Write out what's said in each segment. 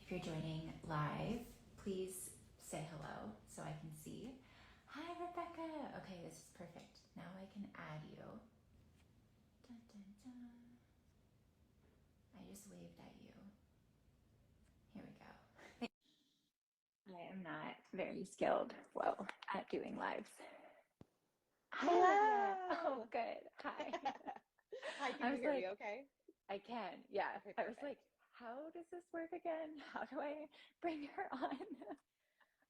If you're joining live, please say hello so I can see. Hi, Rebecca. Okay, this is perfect. Now I can add you. Dun, dun, dun. I just waved at you. Here we go. I am not very skilled, at doing lives. Hello. Oh, good. Hi. Hi, can you hear me okay? I can, yeah. Okay, I was perfect. like, how does this work again? How do I bring her on?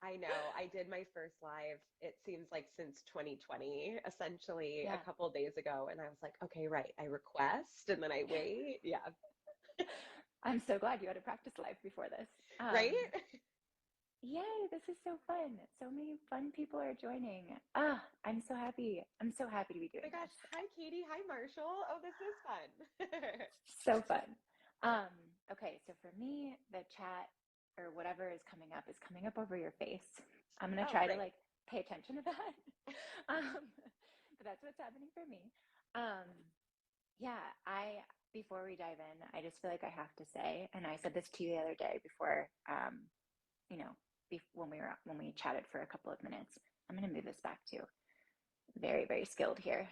I know. I did my first live, it seems like since 2020, essentially a Yeah. couple of days ago. And I was like, okay, right. I request and then I wait. Yeah. I'm so glad you had a practice live before this. Right? Yay, this is so fun. So many fun people are joining. I'm so happy. I'm so happy to be Oh my doing gosh. this. Hi, Katie. Hi, Marshall. Oh, this is fun. So fun. Okay, so for me, the chat or whatever is coming up over your face. I'm gonna Oh, try to great. pay attention to that. But that's what's happening for me. Um, yeah, before we dive in, I just feel like I have to say, and I said this to you the other day before, you know, when we chatted for a couple of minutes. I'm gonna move this back to very, very skilled here.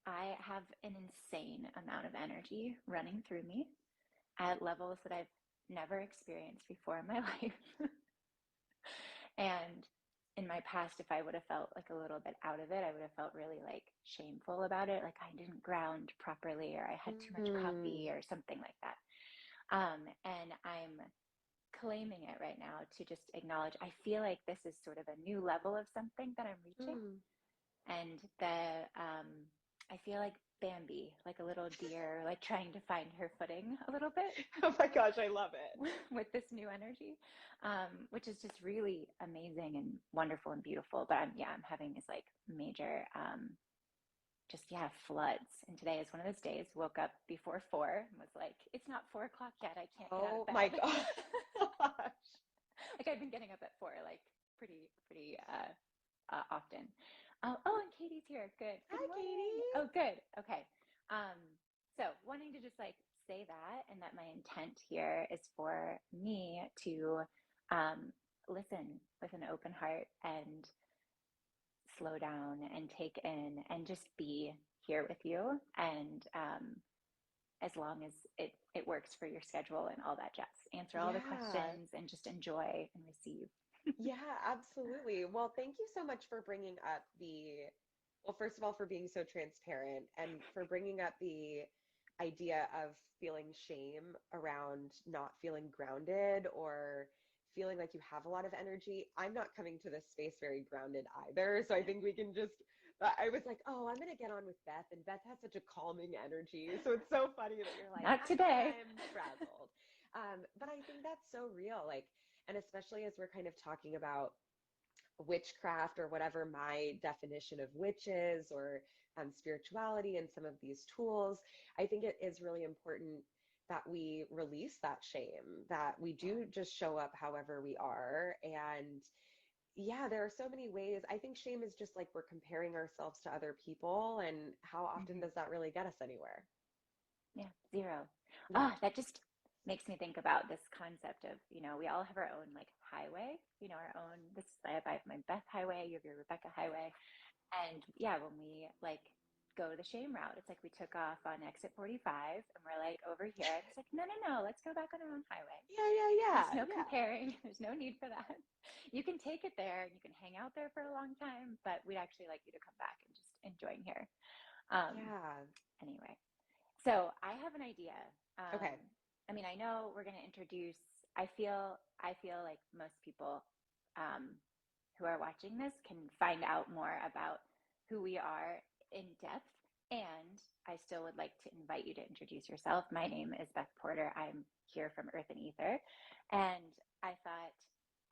I have an insane amount of energy running through me at levels that I've never experienced before in my life. And in my past, if I would have felt like a little bit out of it, I would have felt really shameful about it. Like I didn't ground properly or I had too much coffee or something like that. And I'm claiming it right now to just acknowledge, I feel like this is sort of a new level of something that I'm reaching. Mm. And I feel like Bambi, like a little deer, like trying to find her footing a little bit Oh my gosh, I love it. with this new energy, which is just really amazing and wonderful and beautiful. But I'm having these major, floods. And today is one of those days. Woke up before 4 and was like, it's not 4 o'clock yet. I can't get out Oh of my bed. gosh. Like I've been getting up at 4, pretty often. Oh, and Katie's here. Good. Good Hi, morning. Katie. Oh, good. Okay. Um, so wanting to just say that, and that my intent here is for me to listen with an open heart and slow down and take in and just be here with you. And as long as it works for your schedule and all that jazz, answer all the Yeah. questions and just enjoy and receive. Yeah, absolutely. Well, thank you so much for bringing up well, first of all, for being so transparent and for bringing up the idea of feeling shame around not feeling grounded or feeling like you have a lot of energy. I'm not coming to this space very grounded either. So I think we can just, I was like, oh, I'm going to get on with Beth. And Beth has such a calming energy. So it's so funny that you're like, Not today. I'm frazzled. But I think that's so real. And especially as we're kind of talking about witchcraft or whatever my definition of witch is, or spirituality and some of these tools, I think it is really important that we release that shame, that we do just show up however we are. And yeah, there are so many ways. I think shame is just like we're comparing ourselves to other people, and how often Mm-hmm. does that really get us anywhere? Yeah, zero. Yeah. That just makes me think about this concept of, we all have our own highway, our own, I have my Beth highway, you have your Rebecca highway. And yeah, when we go the shame route, it's like we took off on exit 45 and we're over here. And it's like, no, no, no, let's go back on our own highway. Yeah, yeah, There's yeah, no yeah. comparing. There's no need for that. You can take it there and you can hang out there for a long time, but we'd actually like you to come back and just enjoying here. Yeah. Anyway, so I have an idea. Okay. I know we're going to introduce. I feel like most people who are watching this can find out more about who we are in depth. And I still would like to invite you to introduce yourself. My name is Beth Porter. I'm here from Earth and Ether, and I thought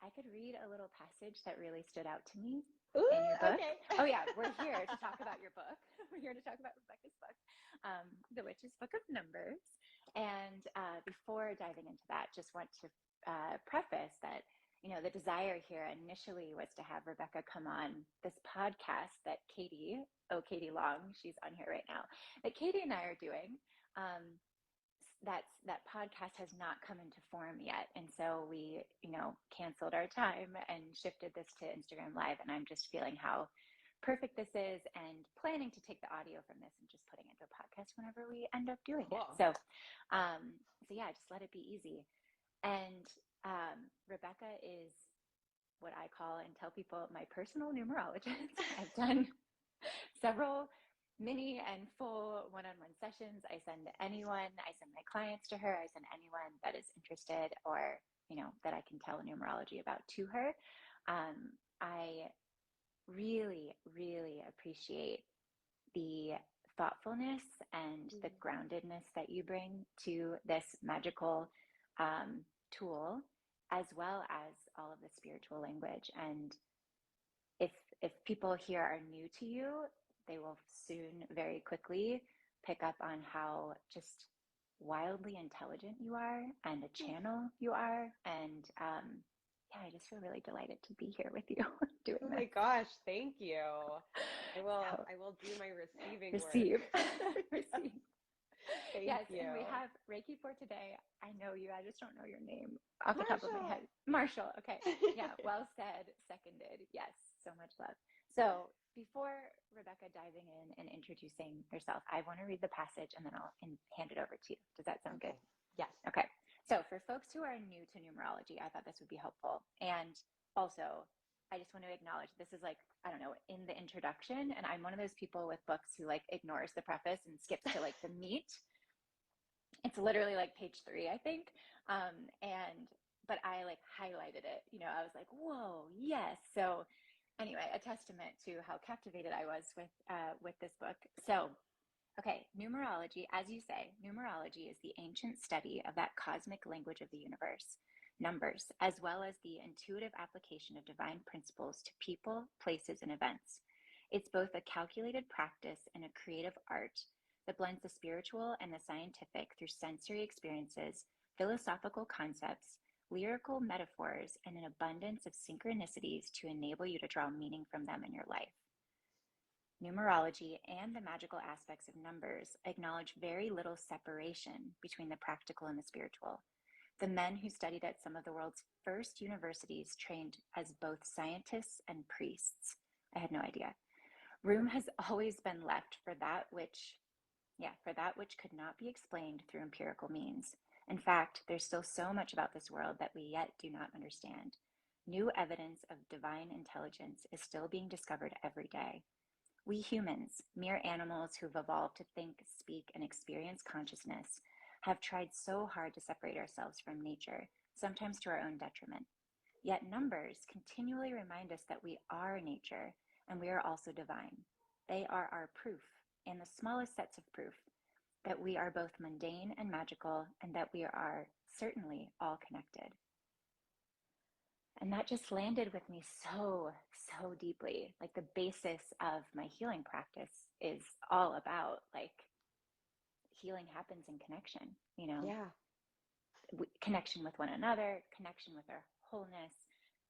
I could read a little passage that really stood out to me Ooh, in your book. okay. Oh yeah, we're here to talk about your book. We're here to talk about Rebecca's book, The Witch's Book of Numbers. And before diving into that, just want to preface that, the desire here initially was to have Rebecca come on this podcast that Katie Long, she's on here right now, that Katie and I are doing, that podcast has not come into form yet. And so we, canceled our time and shifted this to Instagram Live. And I'm just feeling how perfect this is and planning to take the audio from this and just putting it into a podcast whenever we end up doing Cool. it. So yeah, just let it be easy. And Rebecca is what I call and tell people my personal numerologist. I've done several mini and full one-on-one sessions. I send anyone, I send my clients to her, I send anyone that is interested or, that I can tell numerology about to her. I really, really appreciate the thoughtfulness and the groundedness that you bring to this magical tool, as well as all of the spiritual language. And if people here are new to you, they will soon, very quickly, pick up on how just wildly intelligent you are and a channel you are. And yeah, I just feel really delighted to be here with you doing this. Oh my gosh, thank you. I will do my receiving Receive. work. Receive. Thank you. And we have Reiki for today. I know you, I just don't know your name off the top of my head. Marshall. Okay. Yeah, well said, seconded. Yes, so much love. So before Rebecca diving in and introducing herself, I want to read the passage and then I'll hand it over to you. Does that sound good? Yes. Okay. So for folks who are new to numerology, I thought this would be helpful. And also, I just want to acknowledge this is like, I don't know, in the introduction. And I'm one of those people with books who like ignores the preface and skips to like the meat. It's literally like page 3, I think. But I like highlighted it, I was like, whoa, yes. So anyway, a testament to how captivated I was with this book. So, okay, numerology, as you say, numerology is the ancient study of that cosmic language of the universe, numbers, as well as the intuitive application of divine principles to people, places, and events. It's both a calculated practice and a creative art that blends the spiritual and the scientific through sensory experiences, philosophical concepts, lyrical metaphors, and an abundance of synchronicities to enable you to draw meaning from them in your life. Numerology and the magical aspects of numbers acknowledge very little separation between the practical and the spiritual. The men who studied at some of the world's first universities trained as both scientists and priests. I had no idea. Room has always been left for that which could not be explained through empirical means. In fact, there's still so much about this world that we yet do not understand. New evidence of divine intelligence is still being discovered every day. We humans, mere animals who've evolved to think, speak, and experience consciousness, have tried so hard to separate ourselves from nature, sometimes to our own detriment. Yet numbers continually remind us that we are nature and we are also divine. They are our proof, and the smallest sets of proof, that we are both mundane and magical, and that we are certainly all connected. And that just landed with me so, so deeply. Like the basis of my healing practice is all about like healing happens in connection, Yeah. Connection with one another, connection with our wholeness,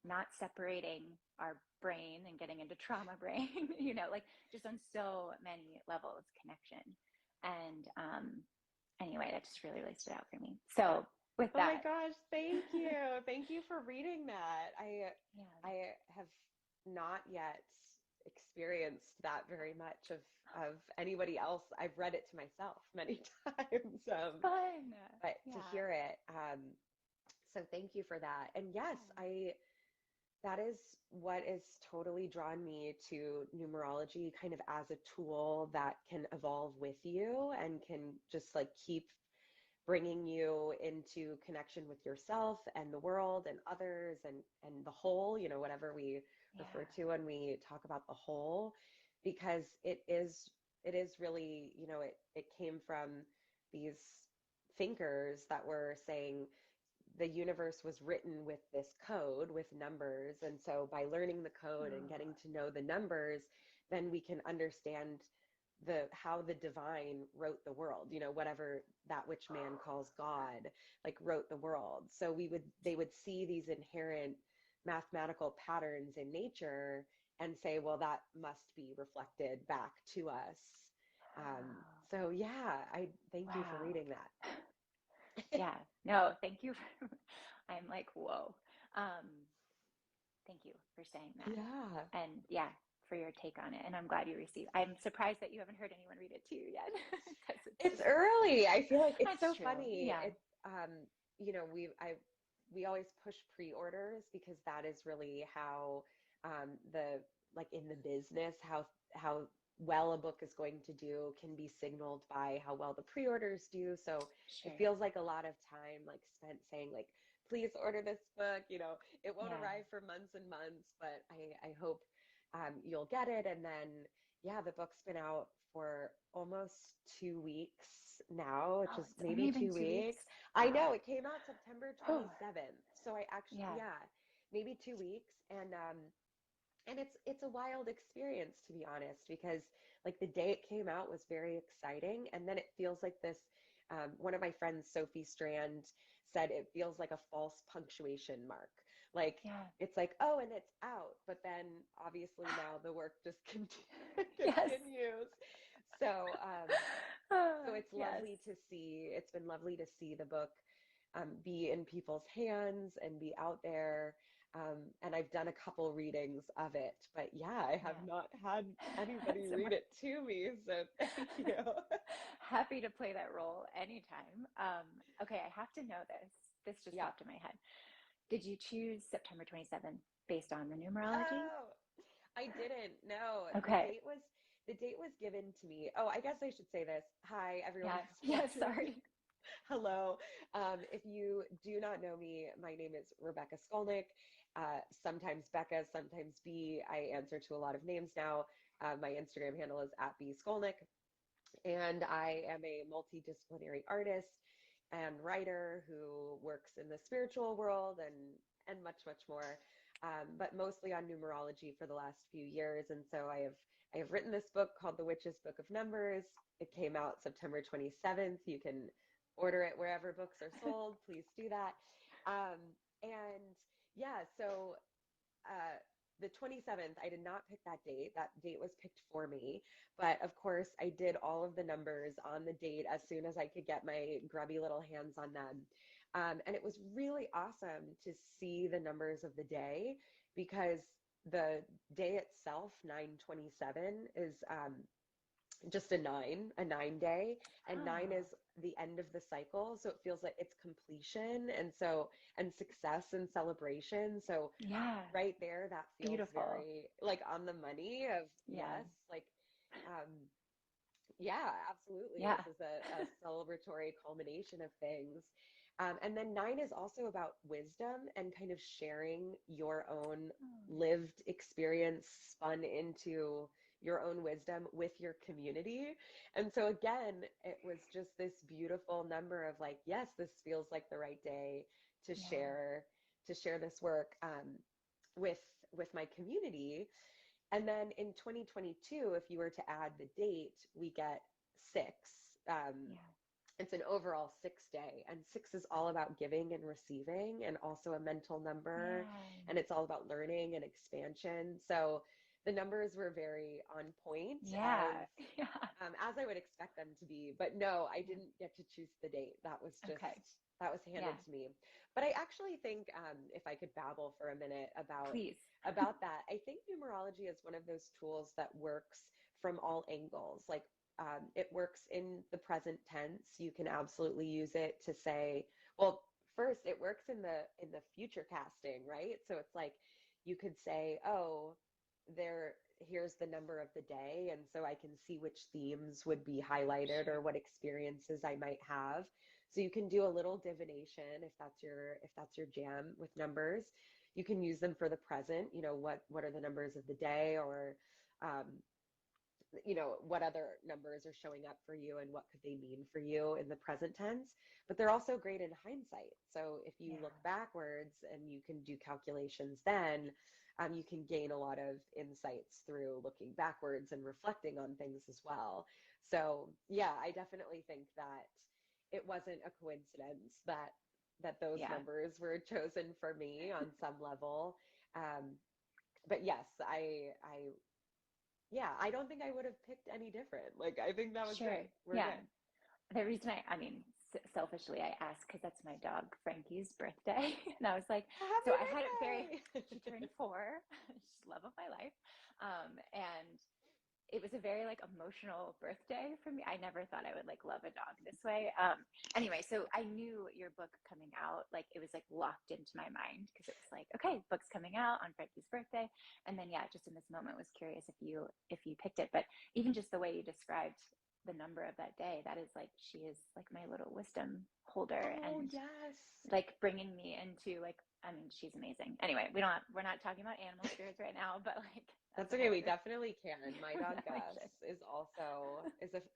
not separating our brain and getting into trauma brain, like just on so many levels, connection. And anyway, that just really, really stood out for me. So with that. Oh my gosh, thank you. Thank you for reading that. I have not yet experienced that very much of anybody else. I've read it to myself many times. Fun. But to hear it, so thank you for that. And yes, that is what is totally drawn me to numerology kind of as a tool that can evolve with you and can just like keep bringing you into connection with yourself and the world and others and the whole, whatever we refer to when we talk about the whole, because it is really, it came from these thinkers that were saying the universe was written with this code with numbers. And so by learning the code and getting to know the numbers, then we can understand how the divine wrote the world, whatever that which man calls God, like wrote the world. So they would see these inherent mathematical patterns in nature and say, well, that must be reflected back to us. So yeah, I thank you for reading that. Yeah. No, thank you. I'm like, whoa. Thank you for saying that. Yeah. And yeah, for your take on it. And I'm glad you received. I'm surprised that you haven't heard anyone read it to you yet, because it's It's just, early. I feel like it's that's so true. funny. Yeah. It's you know, we always push pre-orders because that is really how the like in the business how well a book is going to do can be signaled by how well the pre-orders do. So it Sure. feels like a lot of time like spent saying like please order this book, you know, it won't Yeah. arrive for months and months, but I hope you'll get it. And then yeah, the book's been out for almost 2 weeks now, Oh, just it's maybe only been two 2 weeks. weeks. I Wow. know it came out September Oh, 27th. So I actually, yeah. yeah, maybe 2 weeks. And it's a wild experience to be honest, because like the day it came out was very exciting. And then it feels like this, one of my friends, Sophie Strand, said it feels like a false punctuation mark. Like Yeah. it's like, oh, and it's out, but then obviously now the work just Yes. continues. So, so it's Yes. lovely to see, it's been lovely to see the book be in people's hands and be out there. And I've done a couple readings of it, but yeah, I have Yeah. not had anybody So read it to me. So thank you. happy to play that role anytime. Okay, I have to know this. This just Yeah. popped in my head. Did you choose September 27th based on the numerology? Oh, I didn't. No, Okay. the date was given to me. Oh, I guess I should say this. Hi, everyone Yeah. who's Yeah. watching. Sorry. Hello. If you do not know me, my name is Rebecca Scolnick. Sometimes Becca, sometimes B. I answer to a lot of names now. My Instagram handle is at B Scolnick, and I am a multidisciplinary artist and writer who works in the spiritual world and much, much more. But mostly on numerology for the last few years. And so I have written this book called The Witch's Book of Numbers. It came out September 27th. You can order it wherever books are sold. Please do that. And yeah, so uh, the 27th, I did not pick that date. That date was picked for me. But of course, I did all of the numbers on the date as soon as I could get my grubby little hands on them. And it was really awesome to see the numbers of the day because the day itself, 9/27, is just a 9 day, and nine Oh, is the end of the cycle. So it feels like it's completion. And so, and success and celebration. So yeah. right there, that feels Beautiful. very like on the money of Yeah. yes, like, um, yeah, absolutely. Yeah. This is a celebratory culmination of things. And then nine is also about wisdom and kind of sharing your own Oh, lived experience spun into your own wisdom with your community. And so again, it was just this beautiful number of like, yes, this feels like the right day to yeah. share this work with with my community. And then in 2022, if you were to add the date, we get six. Um, Yeah. it's an overall 6 day, and six is all about giving and receiving, and also a mental number, Yeah. and it's all about learning and expansion. So the numbers were very on point, Yeah. Yeah. as I would expect them to be. But no, I Yeah. didn't get to choose the date. Okay. That was Yeah. handed to me. But I actually think, if I could babble for a minute Please. about that, I think numerology is one of those tools that works from all angles. Like, it works in the present tense. You can absolutely use it to say, well, first it works in the future casting, right? So it's like you could say, oh, there here's the number of the day, and so I can see which themes would be highlighted or Sure. what experiences I might have. So you can do a little divination if that's your jam with numbers. You can use them for the present, you know, what are the numbers of the day, or um, you know, what other numbers are showing up for you and what could they mean for you in the present tense. But they're also great in hindsight. So if you look Yeah. backwards and you can do calculations then, you can gain a lot of insights through looking backwards and reflecting on things as well. So yeah, I definitely think that it wasn't a coincidence that those Yeah. numbers were chosen for me on some level. But yes, yeah, I don't think I would have picked any different. Like, I think that was Sure. great. We're Yeah. good. The reason I mean, selfishly, I asked because that's my dog Frankie's birthday, and I was like, so Happy I had it very. She birthday! turned 4. She's the love of my life, and it was a very like emotional birthday for me. I never thought I would like love a dog this way. Anyway, so I knew your book coming out, like it was like locked into my mind because it was like, okay, book's coming out on Frankie's birthday. And then yeah, just in this moment was curious if you picked it. But even just the way you described the number of that day, that is like she is like my little wisdom holder Oh, and yes. like bringing me into like, I mean, she's amazing. Anyway, we're not talking about animal spirits right now, but like that's That's a okay. whole We other. definitely can. My dog We Gus should. is also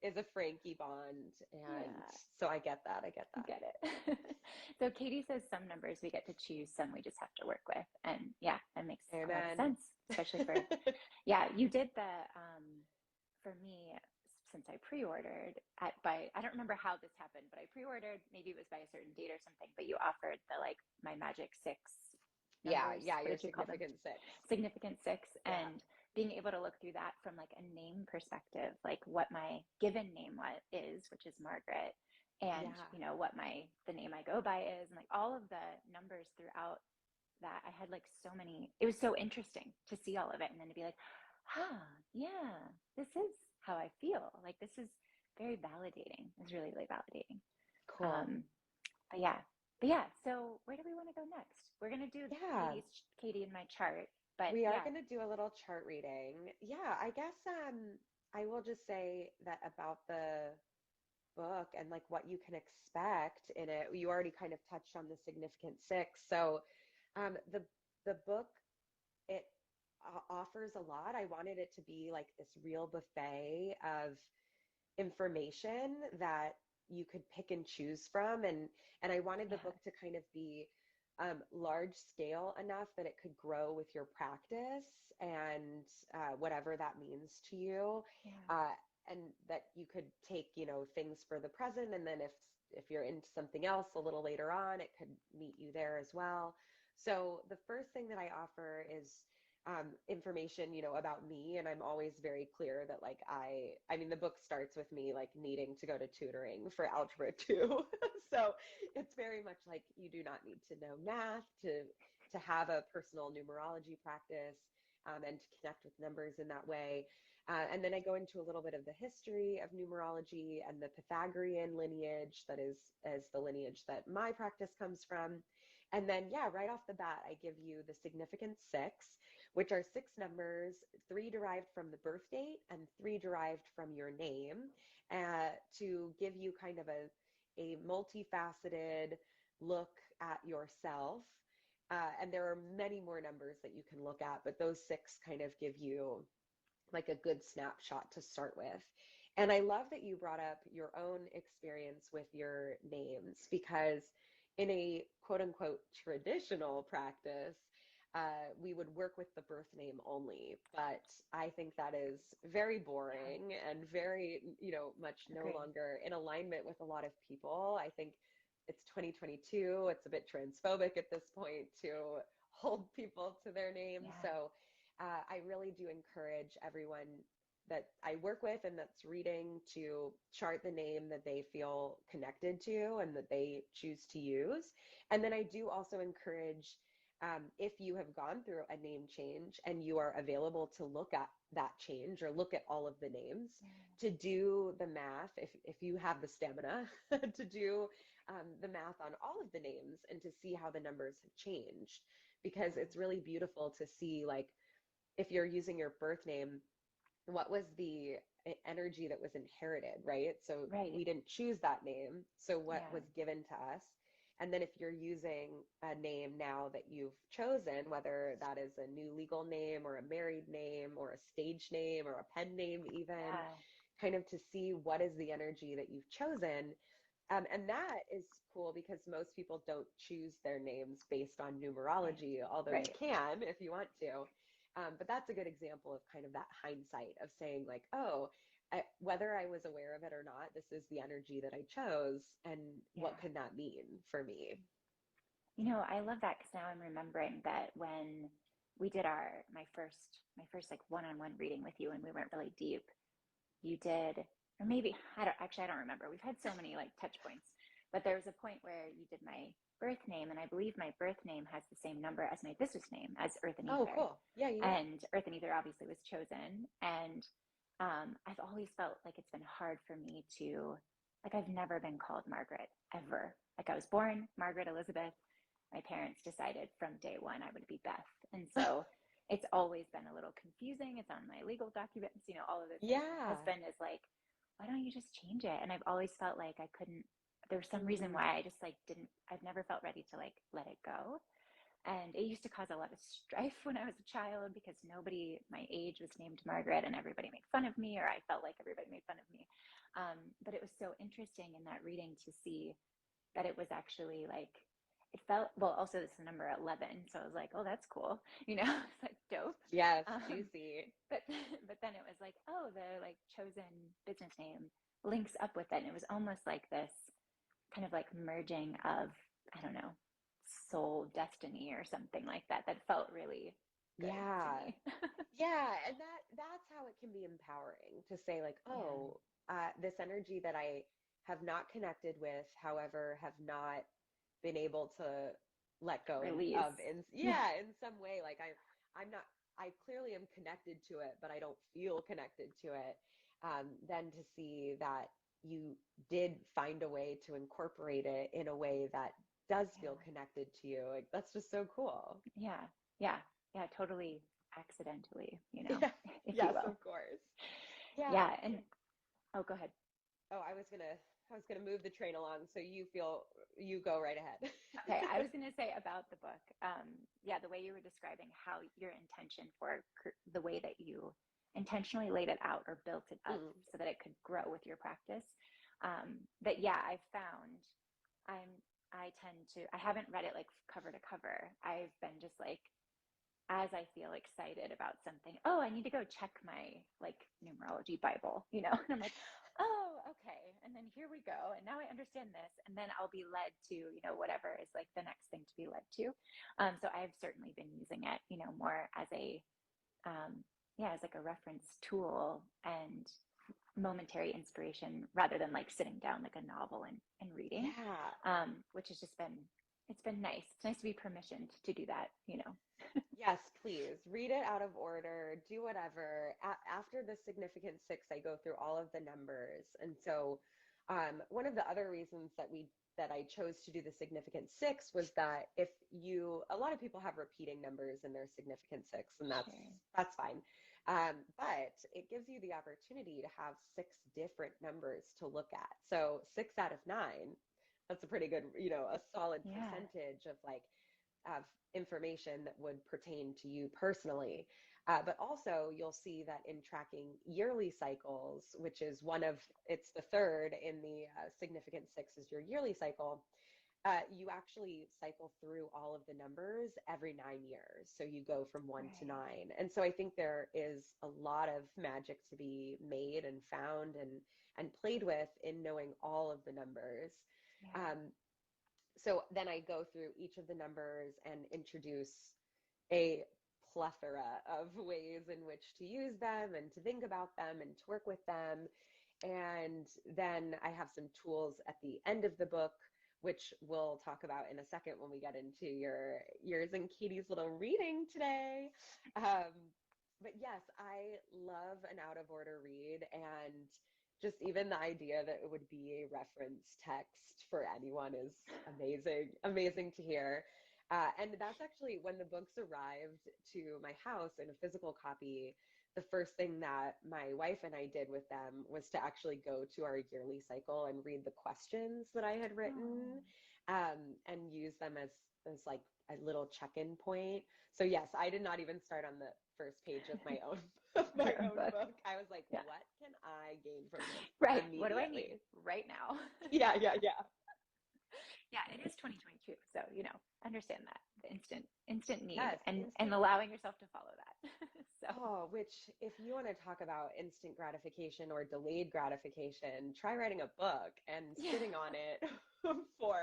is a Frankie bond, and Yeah, so I get that. I get you that. get it. So Katie says some numbers we get to choose, some we just have to work with. And yeah, that makes a lot of Amen. sense, especially for, yeah, you did for me, since I pre-ordered I don't remember how this happened, but I pre-ordered, maybe it was by a certain date or something, but you offered the like my magic 6 Yeah, numbers. yeah, What your did you call them? significant six. Significant 6. Yeah, And being able to look through that from like a name perspective, like what my given name is, which is Margaret, and yeah. you know what the name I go by is, and like all of the numbers throughout that, I had like so many. It was so interesting to see all of it, and then to be like, huh, yeah, this is how I feel. Like this is very validating. It's really, really validating. Cool. Um, but yeah, but yeah. So where do we want to go next? We're gonna do Yeah, Katie and my chart, but we are yeah, going to do a little chart reading. Yeah, I guess I will just say that about the book and like what you can expect in it. You already kind of touched on the significant six. So, the book, it offers a lot. I wanted it to be like this real buffet of information that you could pick and choose from, and I wanted the yeah, book to kind of be large scale enough that it could grow with your practice and whatever that means to you, yeah, uh, and that you could take, things for the present, and then if you're into something else a little later on, it could meet you there as well. So the first thing that I offer is information, about me. And I'm always very clear that like, I mean, the book starts with me like needing to go to tutoring for algebra 2. So it's very much like you do not need to know math to have a personal numerology practice, and to connect with numbers in that way. And then I go into a little bit of the history of numerology and the Pythagorean lineage that is as the lineage that my practice comes from. And then, yeah, right off the bat, I give you the significant six, which are six numbers, three derived from the birth date and three derived from your name, to give you kind of a multifaceted look at yourself. And there are many more numbers that you can look at, but those six kind of give you like a good snapshot to start with. And I love that you brought up your own experience with your names, because in a quote unquote traditional practice, we would work with the birth name only. But I think that is very yeah. boring and very, much no Agreed. longer in alignment with a lot of people. I think it's 2022. It's a bit transphobic at this point to hold people to their names. Yeah, So I really do encourage everyone that I work with and that's reading to chart the name that they feel connected to and that they choose to use. And then I do also encourage, if you have gone through a name change and you are available to look at that change or look at all of the names, yeah, to do the math, if you have the stamina, to do the math on all of the names and to see how the numbers have changed. Because yeah. it's really beautiful to see, like, if you're using your birth name, what was the energy that was inherited, right? So Right. we didn't choose that name. So what Yeah, was given to us? And then if you're using a name now that you've chosen, whether that is a new legal name or a married name or a stage name or a pen name, even yeah, kind of to see what is the energy that you've chosen. And that is cool because most people don't choose their names based on right, numerology, although you right. can if you want to. But that's a good example of kind of that hindsight of saying, like, oh, whether I was aware of it or not, this is the energy that I chose. And what Yeah. can that mean for me? You know, I love that because now I'm remembering that when we did my first like one-on-one reading with you and we went really deep, you did, or maybe I don't remember. We've had so many like touch points, But there was a point where you did my birth name, and I believe my birth name has the same number as my business name, as Earth and Oh, Ether. cool. Yeah, yeah. And Earth and Ether obviously was chosen. And I've always felt like it's been hard for me to, like, I've never been called Margaret, ever. Like, I was born Margaret Elizabeth. My parents decided from day one I would be Beth. And so it's always been a little confusing. It's on my legal documents, all of those things. My Yeah. husband is like, why don't you just change it? And I've always felt like I couldn't, there was some reason Mm, why I just like didn't, I've never felt ready to like let it go. And it used to cause a lot of strife when I was a child because nobody my age was named Margaret and everybody made fun of me, or I felt like everybody made fun of me. But it was so interesting in that reading to see that it was actually like, it felt, well, also it's the number 11. So I was like, oh, that's cool. It's like dope. yes, Um, juicy. but, but then it was like, oh, the like chosen business name links up with it. And it was almost like this kind of like merging of, I don't know, soul destiny or something like that, that felt really good to Yeah. me. Yeah, and that's how it can be empowering to say like, Yeah. oh, this energy that I have not connected with, however, have not been able to let go Release. of in Yeah. yeah, in some way. Like I'm not I clearly am connected to it, but I don't feel connected to it. Then to see that you did find a way to incorporate it in a way that does feel Yeah. connected to you. Like that's just so cool. Yeah. Yeah. Yeah. Totally accidentally, Yeah. if you Yes, will. of course. Yeah. Yeah. And oh, go ahead. Oh, I was gonna move the train along, so you go right ahead. Okay, I was going to say about the book, yeah, the way you were describing how your intention for the way that you intentionally laid it out or built it up Mm, so that it could grow with your practice. That yeah, I've found I'm I tend to I haven't read it like cover to cover. I've been just like as I feel excited about something, oh, I need to go check my like numerology Bible, and I'm like, oh, okay. And then here we go. And now I understand this. And then I'll be led to, whatever is like the next thing to be led to. So I've certainly been using it, more as yeah, as like a reference tool and momentary inspiration rather than like sitting down like a novel and reading, yeah. which has just been, it's been nice. It's nice to be permissioned to do that. Yes, please. Read it out of order, do whatever. After the significant six, I go through all of the numbers. And so one of the other reasons that I chose to do the significant six was that if a lot of people have repeating numbers in their significant six, and Sure. that's fine. But it gives you the opportunity to have six different numbers to look at. So 6 out of 9, that's a pretty good, a solid Yeah. percentage of like of information that would pertain to you personally. But also, you'll see that in tracking yearly cycles, which is it's the third in the significant six is your yearly cycle. You actually cycle through all of the numbers every 9 years. So you go from one to Right. nine. And so I think there is a lot of magic to be made and found and played with in knowing all of the numbers. Yeah. Um, so then I go through each of the numbers and introduce a plethora of ways in which to use them and to think about them and to work with them. And then I have some tools at the end of the book, which we'll talk about in a second when we get into yours and Katie's little reading today. Um, but yes, I love an out of order read, and just even the idea that it would be a reference text for anyone is amazing, amazing to hear. And that's actually when the books arrived to my house in a physical copy. The first thing that my wife and I did with them was to actually go to our yearly cycle and read the questions that I had Oh, written, and use them as like a little check-in point. So yes, I did not even start on the first page of my own my your own own book. book. I was like, Yeah. what can I gain from this Right. What do I need immediately? right now? Yeah, yeah, yeah. Yeah, it is 2022. So, understand that the instant need Yes, and instant. allowing yourself to follow that. So, Oh, which if you want to talk about instant gratification or delayed gratification, try writing a book and yeah. sitting on it for,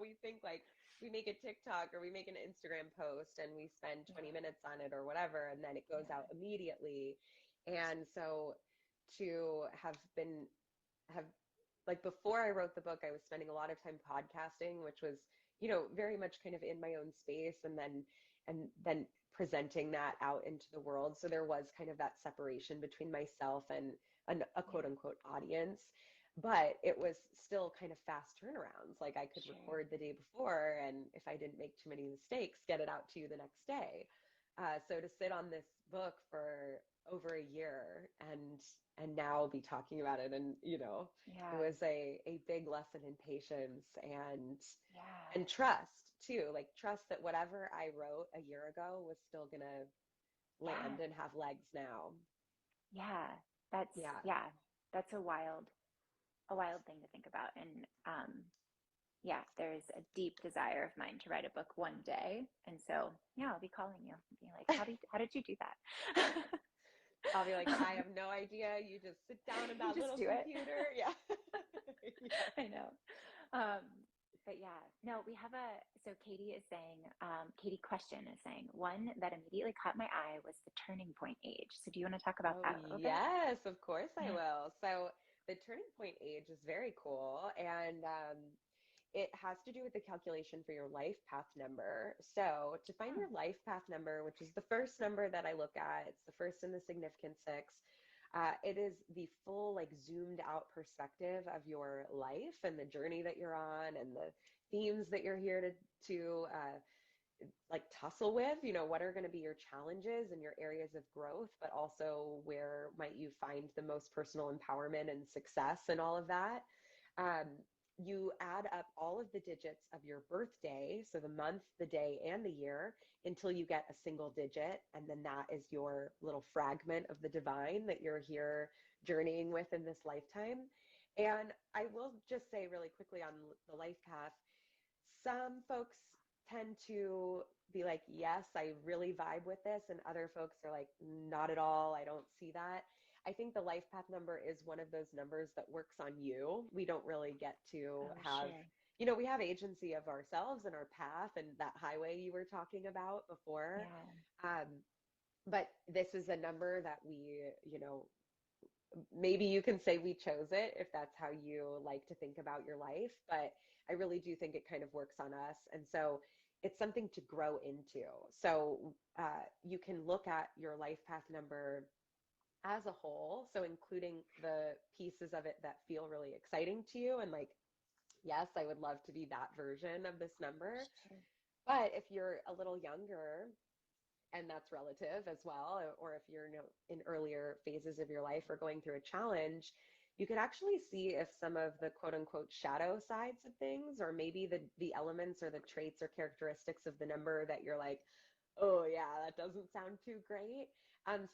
we think like we make a TikTok or we make an Instagram post and we spend 20 Yeah. minutes on it or whatever, and then it goes Yeah. out immediately. And so to have like before I wrote the book, I was spending a lot of time podcasting, which was, very much kind of in my own space, and then presenting that out into the world. So there was kind of that separation between myself and a Yeah. quote unquote audience, but it was still kind of fast turnarounds. Like I could Sure. record the day before, and if I didn't make too many mistakes, get it out to you the next day. So to sit on this book for over a year and now be talking about it, and it Yeah. was a big lesson in patience and Yeah. trust too, like trust that whatever I wrote a year ago was still gonna Yeah. land and have legs now. Yeah. That's Yeah. yeah. That's a wild thing to think about. And yeah, there's a deep desire of mine to write a book one day. And so yeah, I'll be calling you and being like, how did you do that? I'll be like, I have no idea. You just sit down at You that just little do it. computer. Yeah. Yeah. I know. Um, but yeah, no, we have so Katie is saying, Katie Question is saying, one that immediately caught my eye was the turning point age. So do you want to talk about Oh, that a little bit? yes, of course I Yeah. will. So the turning point age is very cool. And it has to do with the calculation for your life path number. So to find Oh, your life path number, which is the first number that I look at, it's the first in the significance six. It is the full, like, zoomed out perspective of your life and the journey that you're on and the themes that you're here to like tussle with. What are going to be your challenges and your areas of growth, but also where might you find the most personal empowerment and success and all of that. um, you add up all of the digits of your birthday, so the month, the day, and the year, until you get a single digit, and then that is your little fragment of the divine that you're here journeying with in this lifetime. And I will just say really quickly on the life path, some folks tend to be like, yes, I really vibe with this. And other folks are like, not at all. I don't see that. I think the life path number is one of those numbers that works on you. We don't really get to oh, have, sure. we have agency of ourselves and our path and that highway you were talking about before. Yeah. Um, but this is a number that we, maybe you can say we chose it if that's how you like to think about your life, but I really do think it kind of works on us. And so it's something to grow into. So you can look at your life path number as a whole, so including the pieces of it that feel really exciting to you and like, yes, I would love to be that version of this number. Sure. But if you're a little younger, and that's relative as well, or if you're in earlier phases of your life or going through a challenge, you could actually see if some of the quote unquote shadow sides of things, or maybe the elements or the traits or characteristics of the number that you're like, oh yeah, that doesn't sound too great.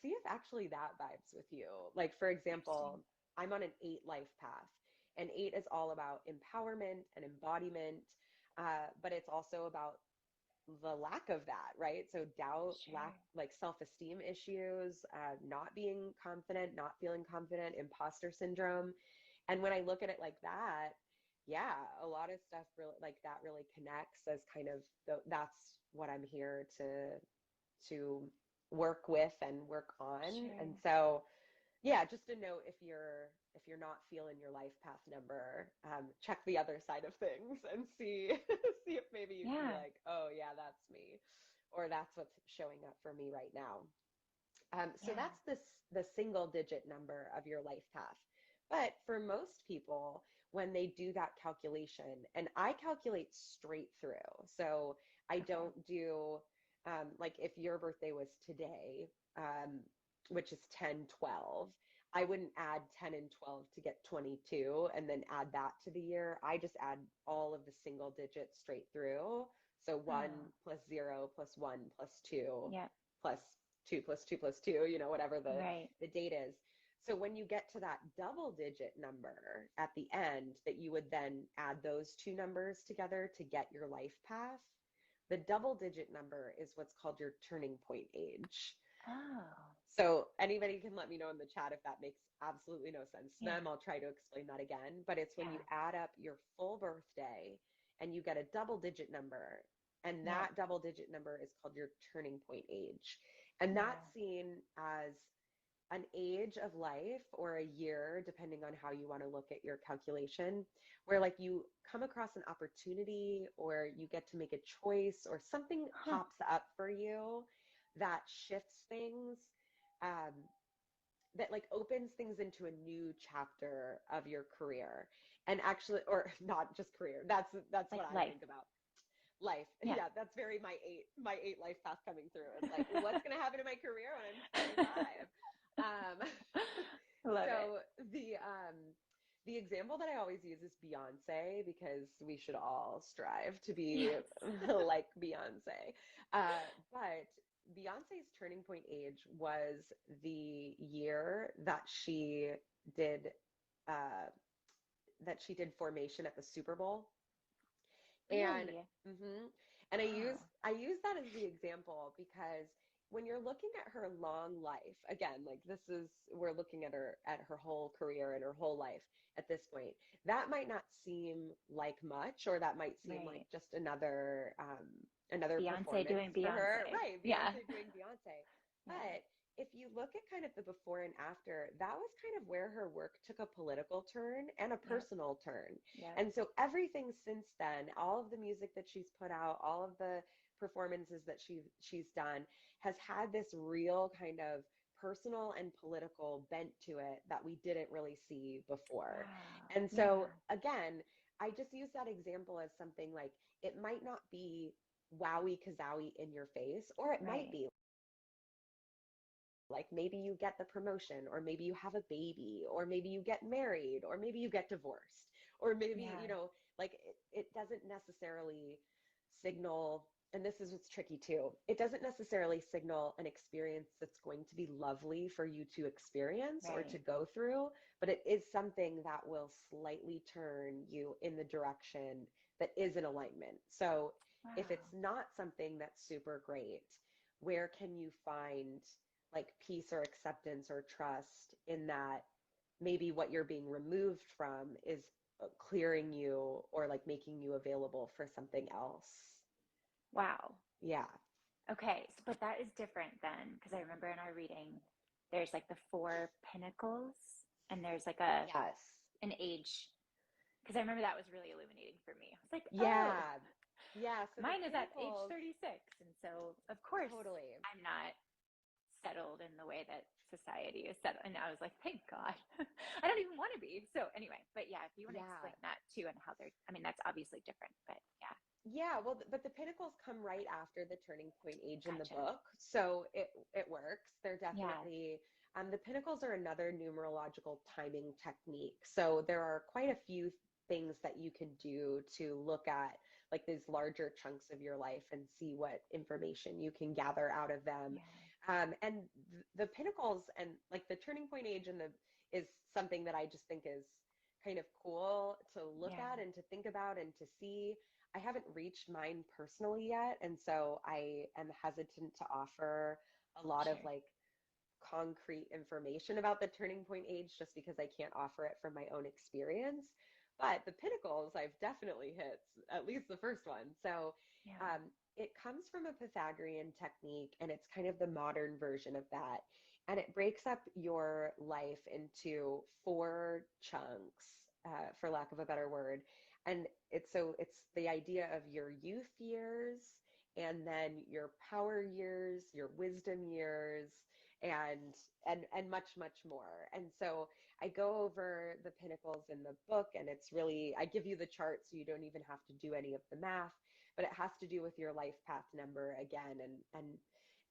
See if actually that vibes with you. Like, for Interesting. example, I'm on an 8 life path, and 8 is all about empowerment and embodiment, but it's also about the lack of that, right? So doubt, lack, Sure. like self-esteem issues, not being confident, not feeling confident, imposter syndrome. And when I look at it like that, yeah, a lot of stuff really like that really connects as kind of that's what I'm here to work with and work on. And Sure. so yeah, just a note, if you're not feeling your life path number, check the other side of things and see see if maybe you can be Yeah. like, oh yeah, that's me, or that's what's showing up for me right now. So Yeah. that's the single digit number of your life path. But for most people, when they do that calculation, and I calculate straight through, so I Okay. don't do like if your birthday was today, which is 10/12, I wouldn't add 10 and 12 to get 22 and then add that to the year. I just add all of the single digits straight through. So 1 Oh, plus 0 plus 1 plus 2 yeah. plus 2 plus 2 plus 2, whatever Right. the date is. So when you get to that double digit number at the end, that you would then add those two numbers together to get your life path, the double digit number is what's called your turning point age. Oh, So anybody can let me know in the chat if that makes absolutely no sense to yeah. them. I'll try to explain that again. But it's when you Yeah. add up your full birthday and you get a double digit number, and Yeah. that double digit number is called your turning point age. And that's Yeah. seen as an age of life or a year, depending on how you want to look at your calculation, where like you come across an opportunity or you get to make a choice or something Huh. pops up for you that shifts things, um, that like opens things into a new chapter of your career. And actually, or not just career, that's Like what I life. think about. Life. Yeah. Yeah, that's very my eight life path coming through. It's like, what's going to happen in my career when I'm 25? Um, Love it. so the example that I always use is Beyonce because we should all strive to be Yes. like Beyonce. But Beyonce's turning point age was the year did uh, that she did Formation at the Super Bowl. And Really? mhm. And Wow. I use that as the example because when you're looking at her long life, again, like this is we're looking at her whole career and her whole life at this point. That might not seem like much, or that might seem like Right. just another Beyonce performance doing for her. Beyonce. Right, Yeah. Beyonce doing Beyonce. Yeah. But if you look at kind of the before and after, that was kind of where her work took a political turn and a Yep. personal turn. Yep. And so everything since then, all of the music that she's put out, all of the performances that she's done has had this real kind of personal and political bent to it that we didn't really see before. Wow. And so Yeah. again, I just use that example as something like it might not be wowie kazowie in your face, or it might Right. be like maybe you get the promotion, or maybe you have a baby, or maybe you get married, or maybe you get divorced, or maybe, Yeah. like it doesn't necessarily signal, and this is what's tricky too, it doesn't necessarily signal an experience that's going to be lovely for you to experience or to Right. go through, but it is something that will slightly turn you in the direction that is in alignment. So if Wow. it's not something that's super great, where can you find like peace or acceptance or trust in that maybe what you're being removed from is clearing you or like making you available for something else. Wow. Yeah. Okay. So, but that is different then, because I remember in our reading, there's like the four pinnacles, and there's like Yes. an age. Because I remember that was really illuminating for me. I was like, oh, Yeah. Yeah. So the mine is at age pinnacles, 36. And so, of course, totally. I'm not settled in the way that society is settled. And I was like, thank God. I don't even want to be. So, anyway, but yeah, if you want to Yeah. explain that too and how they're, I mean, that's obviously different, but yeah, Yeah, well, but the pinnacles come right after the turning point age in the gotcha. book, so it works. They're Yeah. definitely the pinnacles are another numerological timing technique. So there are quite a few things that you can do to look at like these larger chunks of your life and see what information you can gather out of them. Yeah. And the pinnacles and like the turning point age and the is something that I just think is kind of cool to look Yeah. at and to think about and to see. I haven't reached mine personally yet, and so I am hesitant to offer a lot of Sure. like concrete information about the turning point age just because I can't offer it from my own experience. But the pinnacles I've definitely hit, at least the first one. So Yeah. um, it comes from a Pythagorean technique, and it's kind of the modern version of that. And it breaks up your life into four chunks, for lack of a better word. And it's the idea of your youth years, and then your power years, your wisdom years, and much more. And so I go over the pinnacles in the book, and it's really, I give you the chart so you don't even have to do any of the math, but it has to do with your life path number again.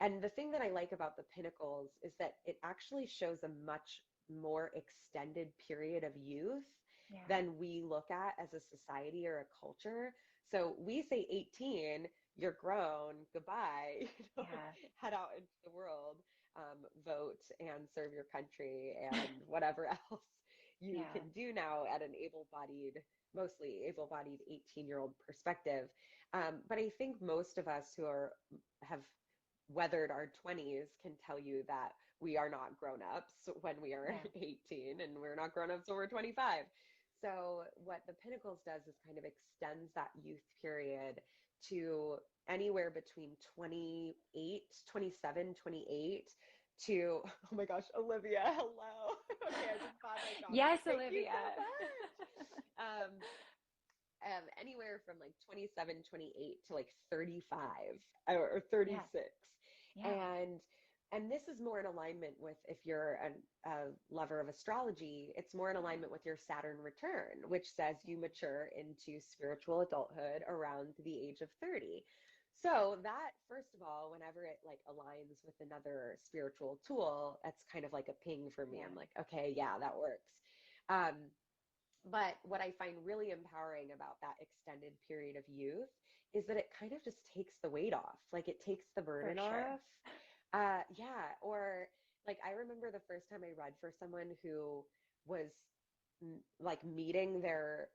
And the thing that I like about the pinnacles is that it actually shows a much more extended period of youth Yeah. than we look at as a society or a culture. So we say 18, you're grown, goodbye, Yeah. head out into the world, vote and serve your country and whatever else you can Yeah. do now at an able-bodied, mostly able-bodied 18-year-old perspective. But I think most of us who have weathered our 20s can tell you that we are not grown-ups when we are Yeah. 18, and we're not grown-ups when we're 25. So what the Pinnacles does is kind of extends that youth period to anywhere between 28, 27, 28 to, oh my gosh, Olivia, hello. Okay, I just found my dog. Yes, Thank you Olivia. so much. Um, Anywhere from like 27, 28 to like 35 or Yeah. 36. Yeah. And this is more in alignment with, if you're a lover of astrology, it's more in alignment with your Saturn return, which says you mature into spiritual adulthood around the age of 30. So that, first of all, whenever it like aligns with another spiritual tool, that's kind of like a ping for me. Yeah. I'm like, okay, yeah, that works. Um, but what I find really empowering about that extended period of youth is that it kind of just takes the weight off. Like it takes the For burden sure. off. Yeah. Or like I remember the first time I read for someone who was like meeting their,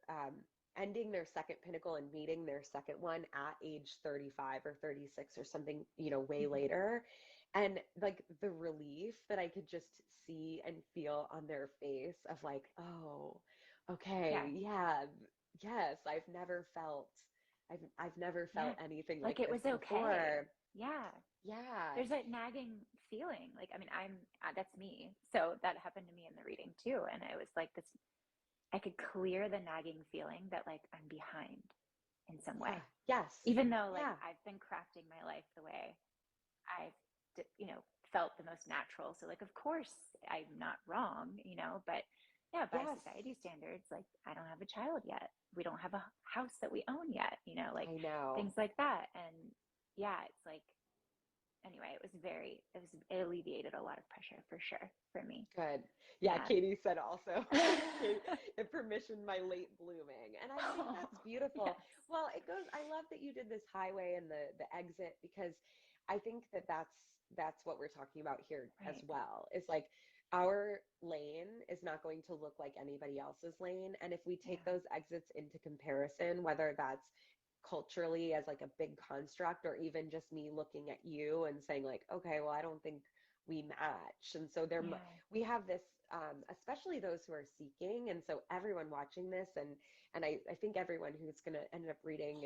ending their second pinnacle and meeting their second one at age 35 or 36 or something, way Mhm. later. And like the relief that I could just see and feel on their face of like, oh, Yeah. okay, yeah, yes, I've never Yeah. felt anything Like like it this was okay. before. Yeah. Yeah. There's that nagging feeling. Like, I mean, that's me. So that happened to me in the reading too. And it was like this, I could clear the nagging feeling that like I'm behind in some Yeah. way. Yes. Even though like Yeah. I've been crafting my life the way I've, felt the most natural. So like, of course I'm not wrong, but yeah, by Yes. society standards, like I don't have a child yet. We don't have a house that we own yet, like I know. things like that. And yeah, it's like, anyway, it alleviated a lot of pressure for sure for me. Good. Yeah, Yeah. Katie said also, Katie, it permissioned my late blooming. And I think Oh, that's beautiful. yes. Well, I love that you did this highway and the exit, because I think that that's what we're talking about here as Right. well. Is like our lane is not going to look like anybody else's lane. And if we take Yeah. those exits into comparison, whether that's culturally as like a big construct, or even just me looking at you and saying like, okay, well, I don't think we match. And so Yeah. we have this, especially those who are seeking. And so everyone watching this, and I think everyone who's going to end up reading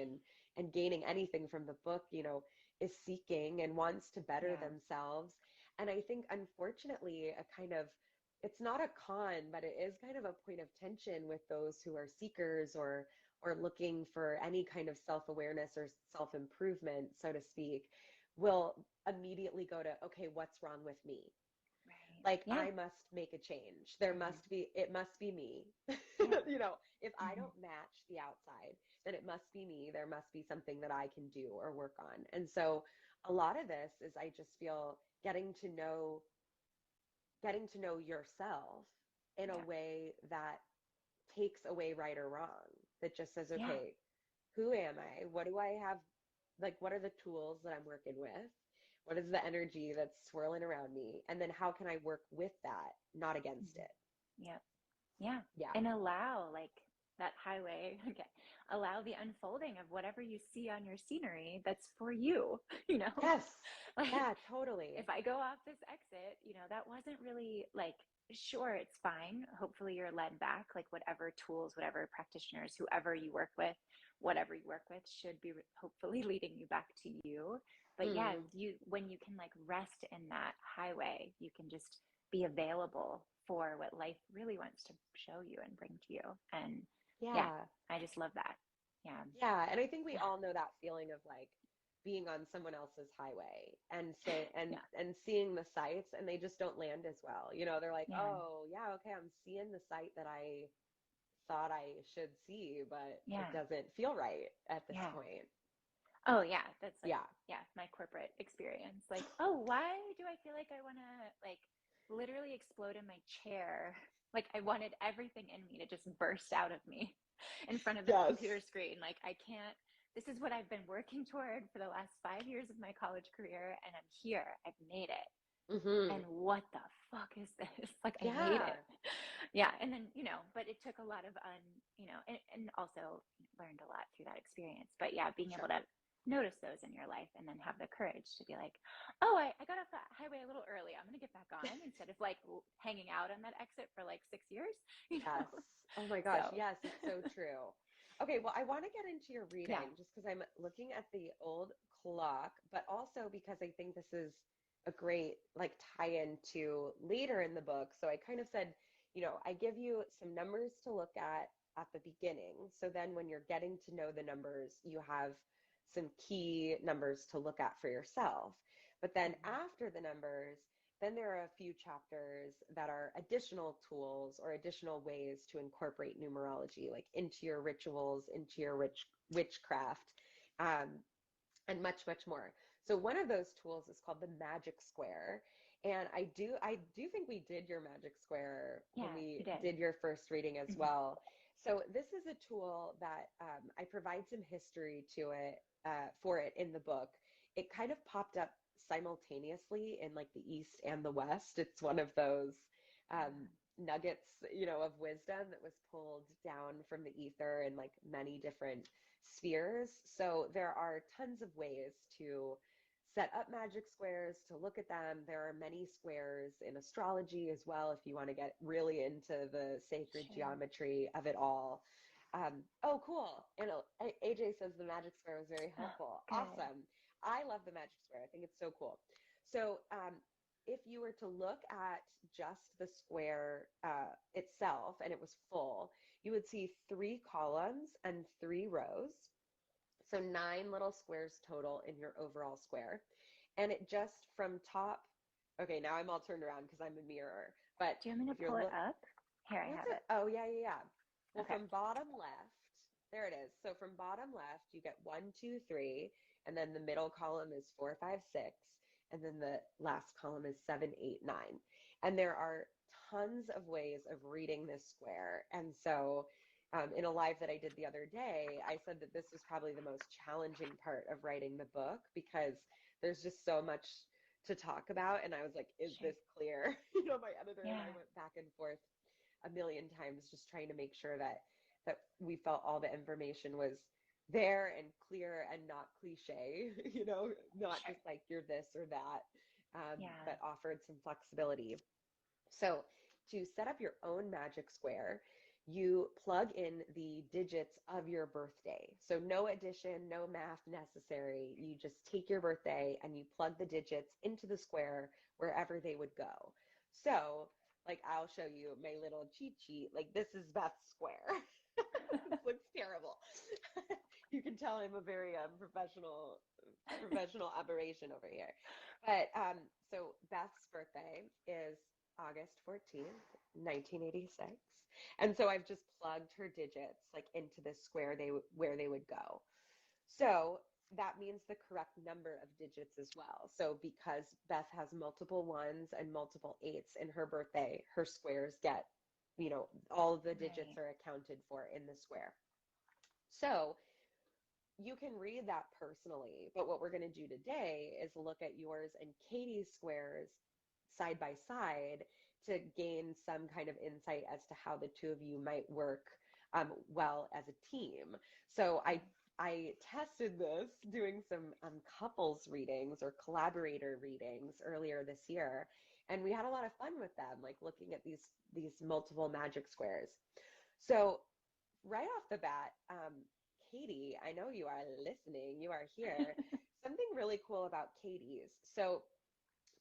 and gaining anything from the book, is seeking and wants to better Yeah. themselves. And I think, unfortunately, a kind of, it's not a con, but it is kind of a point of tension with those who are seekers, or looking for any kind of self-awareness or self-improvement, so to speak, will immediately go to, okay, what's wrong with me? Right. Like, Yeah. I must make a change. Hmm. It must be me. Yeah. If I Hmm. don't match the outside, then it must be me. There must be something that I can do or work on. And so a lot of this is, I just feel, getting to know yourself in a Yeah. way that takes away right or wrong, that just says, Yeah. okay, who am I? What do I have? Like, what are the tools that I'm working with? What is the energy that's swirling around me? And then how can I work with that, not against Hmm. it? Yeah. Yeah. Yeah. And allow like that highway, okay, allow the unfolding of whatever you see on your scenery that's for you, you know? Yes. Like Yeah, totally. if I go off this exit, that wasn't really like, sure, it's fine. Hopefully you're led back, like whatever tools, whatever practitioners, whoever you work with, whatever you work with should be hopefully leading you back to you. But yeah, Mm, when you can like rest in that highway, you can just be available for what life really wants to show you and bring to you. And yeah, yeah. I just love that. Yeah. Yeah. And I think we all know that feeling of like being on someone else's highway and say and Yeah. and seeing the sights, and they just don't land as well. They're like, Yeah. oh yeah, okay, I'm seeing the sight that I thought I should see, but it Yeah. doesn't feel right at this Yeah. point. Oh yeah, that's like, Yeah. yeah, my corporate experience. Like, oh, why do I feel like I want to like literally explode in my chair? Like I wanted everything in me to just burst out of me in front of the Yes. computer screen. Like I can't. This is what I've been working toward for the last 5 years of my college career, and I'm here. I've made it. Mm-hmm. And what the fuck is this? Like I made Yeah. it. Yeah. And then, but it took a lot of and also learned a lot through that experience. But yeah, being able Sure. to notice those in your life and then have the courage to be like, oh, I got off the highway a little early. I'm going to get back on instead of like hanging out on that exit for like 6 years, you Yes. know? Oh my gosh. So Yes, it's so true. Okay, well, I want to get into your yeah. reading just because I'm looking at the old clock, but also because I think this is a great like tie-in to later in the book. So I kind of said, I give you some numbers to look at the beginning. So then when you're getting to know the numbers, you have some key numbers to look at for yourself. But then Mm-hmm. after the numbers, then there are a few chapters that are additional tools or additional ways to incorporate numerology, like into your rituals, into your witchcraft, um, and much, much more. So one of those tools is called the magic square. And I do think we did your magic square when Yeah, we you did. did your first reading as Mm-hmm. well. So this is a tool that I provide some history to it for it in the book. It kind of popped up simultaneously in like the East and the West. It's one of those um, nuggets, of wisdom that was pulled down from the ether in like many different spheres. So there are tons of ways to set up magic squares, to look at them. There are many squares in astrology as well, if you want to get really into the sacred Sure. geometry of it all. Oh, cool. And AJ says the magic square was very Oh, helpful. good. Awesome. I love the magic square. I think it's so cool. So, if you were to look at just the square itself and it was full, you would see 3 columns and 3 rows. So 9 little squares total in your overall square. And it just from top, okay, now I'm all turned around because I'm a mirror. But Do you want me if to you're pull it up? Here, I that's have it. it. Oh, yeah, yeah, yeah. Well, Okay. from bottom left, there it is. So from bottom left, you get 1, 2, 3, and then the middle column is 4, 5, 6, and then the last column is 7, 8, 9. And there are tons of ways of reading this square. And so, in a live that I did the other day, I said that this was probably the most challenging part of writing the book because there's just so much to talk about. And I was like, is Sure. this clear? My editor and I Yeah. went back and forth a million times just trying to make sure that we felt all the information was there and clear and not cliche, not Sure. just like you're this or that, Yeah. but offered some flexibility. So to set up your own magic square, you plug in the digits of your birthday. So no addition, no math necessary. You just take your birthday and you plug the digits into the square wherever they would go. So, like, I'll show you my little cheat sheet. Like, this is Beth's square. This looks terrible. You can tell I'm a very professional aberration over here. But so Beth's birthday is August 14th, 1986. And so I've just plugged her digits like into this square where they would go. So that means the correct number of digits as well. So because Beth has multiple ones and multiple eights in her birthday, her squares get, all of the digits Right. are accounted for in the square. So you can read that personally, but what we're going to do today is look at yours and Katie's squares side by side to gain some kind of insight as to how the two of you might work well as a team. So I tested this doing some couples readings or collaborator readings earlier this year, and we had a lot of fun with them, like looking at these multiple magic squares. So right off the bat, Katie, I know you are listening, you are here. Something really cool about Katie's. So,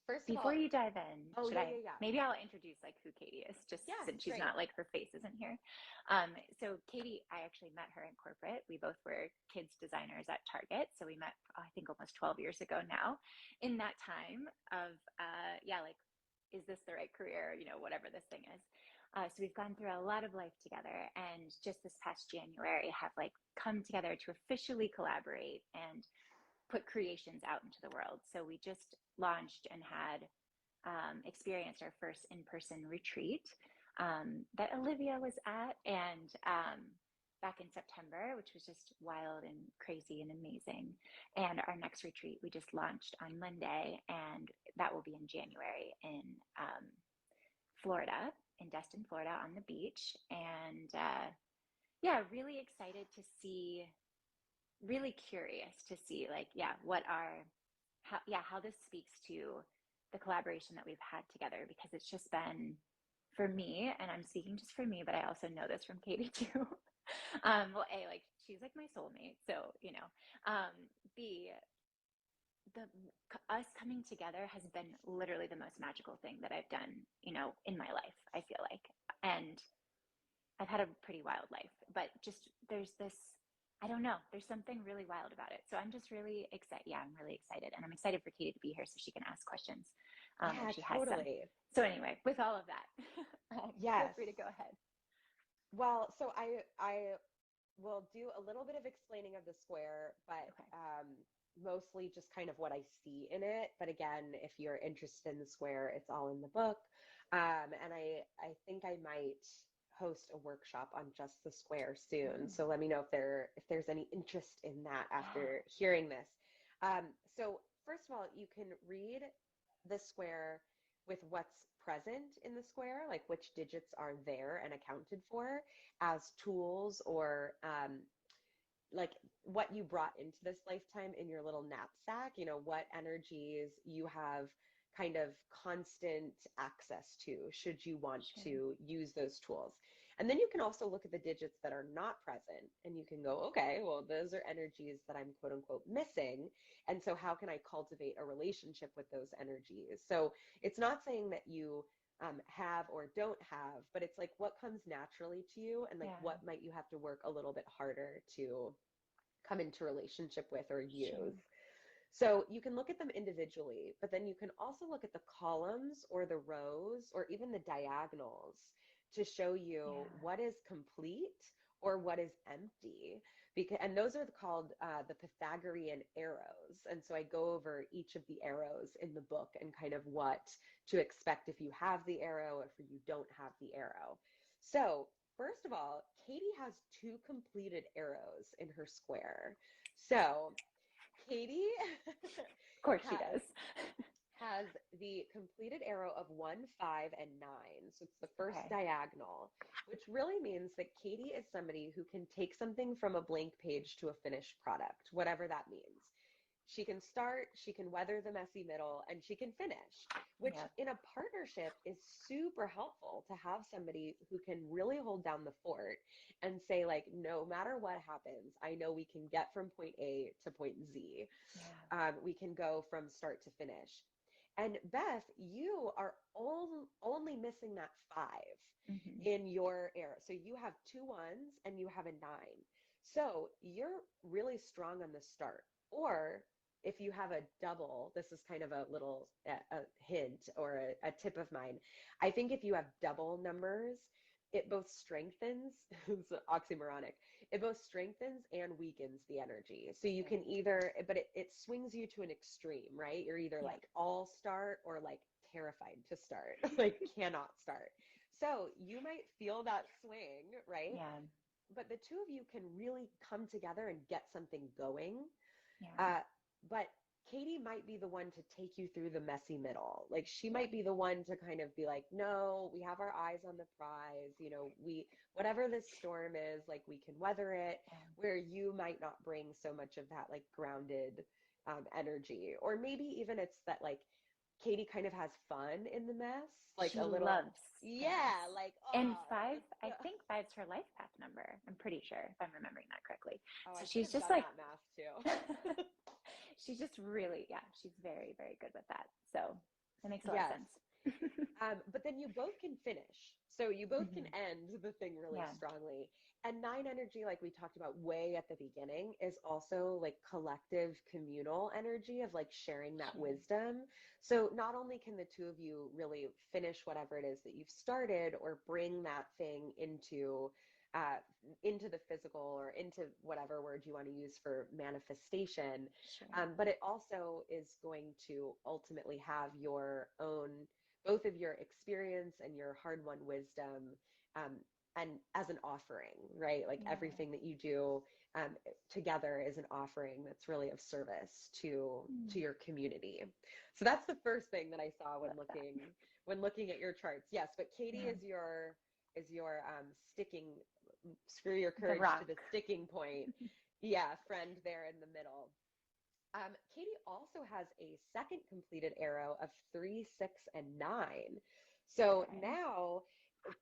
first of Before all, you dive in, oh, should yeah, I yeah, yeah. maybe I'll introduce like who Katie is, just Yeah, since she's great. not like her face isn't here. So Katie, I actually met her in corporate. We both were kids designers at Target. So we met, I think, almost 12 years ago now. In that time of, yeah, like, is this the right career? Whatever this thing is. So we've gone through a lot of life together, and just this past January have like come together to officially collaborate and put creations out into the world. So we just launched and had experienced our first in-person retreat that Olivia was at, and back in September, which was just wild and crazy and amazing. And our next retreat we just launched on Monday, and that will be in January in Florida, in Destin, Florida, on the beach. And yeah, really excited to see, really curious to see, like, yeah, how this speaks to the collaboration that we've had together, because it's just been, for me, and I'm speaking just for me, but I also know this from Katie too. Well, A, like, she's like my soulmate. So, B, the us coming together has been literally the most magical thing that I've done, in my life, I feel like. And I've had a pretty wild life, but just there's this, I don't know, there's something really wild about it. So I'm just really excited. Yeah, I'm really excited. And I'm excited for Katie to be here so she can ask questions Yeah, if she has some. totally. So anyway, with all of that, feel Yes. free to go ahead. Well, so I will do a little bit of explaining of the square, but Okay. mostly just kind of what I see in it. But again, if you're interested in the square, it's all in the book. And I think I might host a workshop on just the square soon. Mm, So let me know if there's any interest in that yeah. after hearing this. So first of all, you can read the square with what's present in the square, like which digits are there and accounted for as tools, or like what you brought into this lifetime in your little knapsack, what energies you have kind of constant access to should you want Sure. to use those tools. And then you can also look at the digits that are not present and you can go, okay, well, those are energies that I'm quote unquote missing. And so how can I cultivate a relationship with those energies? So it's not saying that you have or don't have, but it's like what comes naturally to you and like Yeah. what might you have to work a little bit harder to come into relationship with or Sure. use. So you can look at them individually, but then you can also look at the columns or the rows or even the diagonals to show you Yeah. what is complete or what is empty. And those are called the Pythagorean arrows. And so I go over each of the arrows in the book and kind of what to expect if you have the arrow, if you don't have the arrow. So first of all, Katie has 2 completed arrows in her square. So Katie Of course she has does. has the completed arrow of 1, 5, and 9. So it's the first Okay. diagonal, which really means that Katie is somebody who can take something from a blank page to a finished product, whatever that means. She can start, she can weather the messy middle, and she can finish, which Yeah. in a partnership is super helpful to have somebody who can really hold down the fort and say, like, no matter what happens, I know we can get from point A to point Z. Yeah. We can go from start to finish. And Beth, you are only missing that 5 Hmm. in your arrow. So you have 2 ones and you have a 9. So you're really strong on the start. Or if you have a double, this is kind of a little a hint or a tip of mine. I think if you have double numbers, it both strengthens, it's oxymoronic, it both strengthens and weakens the energy. So you can Right. either, but it swings you to an extreme, right? You're either Yeah. like all start or like terrified to start, like cannot start. So you might feel that swing, right? Yeah. But the two of you can really come together and get something going. Yeah. Uh, but Katie might be the one to take you through the messy middle. Like she Yeah. might be the one to kind of be like, no, we have our eyes on the prize. Whatever this storm is, like we can weather it, Yeah. where you might not bring so much of that like grounded energy. Or maybe even it's that like Katie kind of has fun in the mess, like She a little, loves chaos. yeah, like, And oh, five, let's I go. think five's her life path number. I'm pretty sure, if I'm remembering that correctly. Oh, So I should she's have just done like, that math too. she's just really, yeah, she's very, very good with that. So that makes a lot of Yes. sense. But then you both can finish. So you both can Hmm. end the thing really Yeah. strongly. And 9 energy, like we talked about way at the beginning, is also like collective communal energy of like sharing that Sure. wisdom. So not only can the two of you really finish whatever it is that you've started or bring that thing uh, into the physical or into whatever word you want to use for manifestation, Sure. but it also is going to ultimately have your own both of your experience and your hard-won wisdom, um, and as an offering, right? Like Yeah. everything that you do together is an offering that's really of service to Mm, your community. So that's the first thing that I saw love that. when looking at your charts. Yes, but Katie Yeah. is your sticking, screw your The courage to rock. the sticking point. Yeah, friend there in the middle. Katie also has a second completed arrow of 3, 6, and 9. So Okay. now,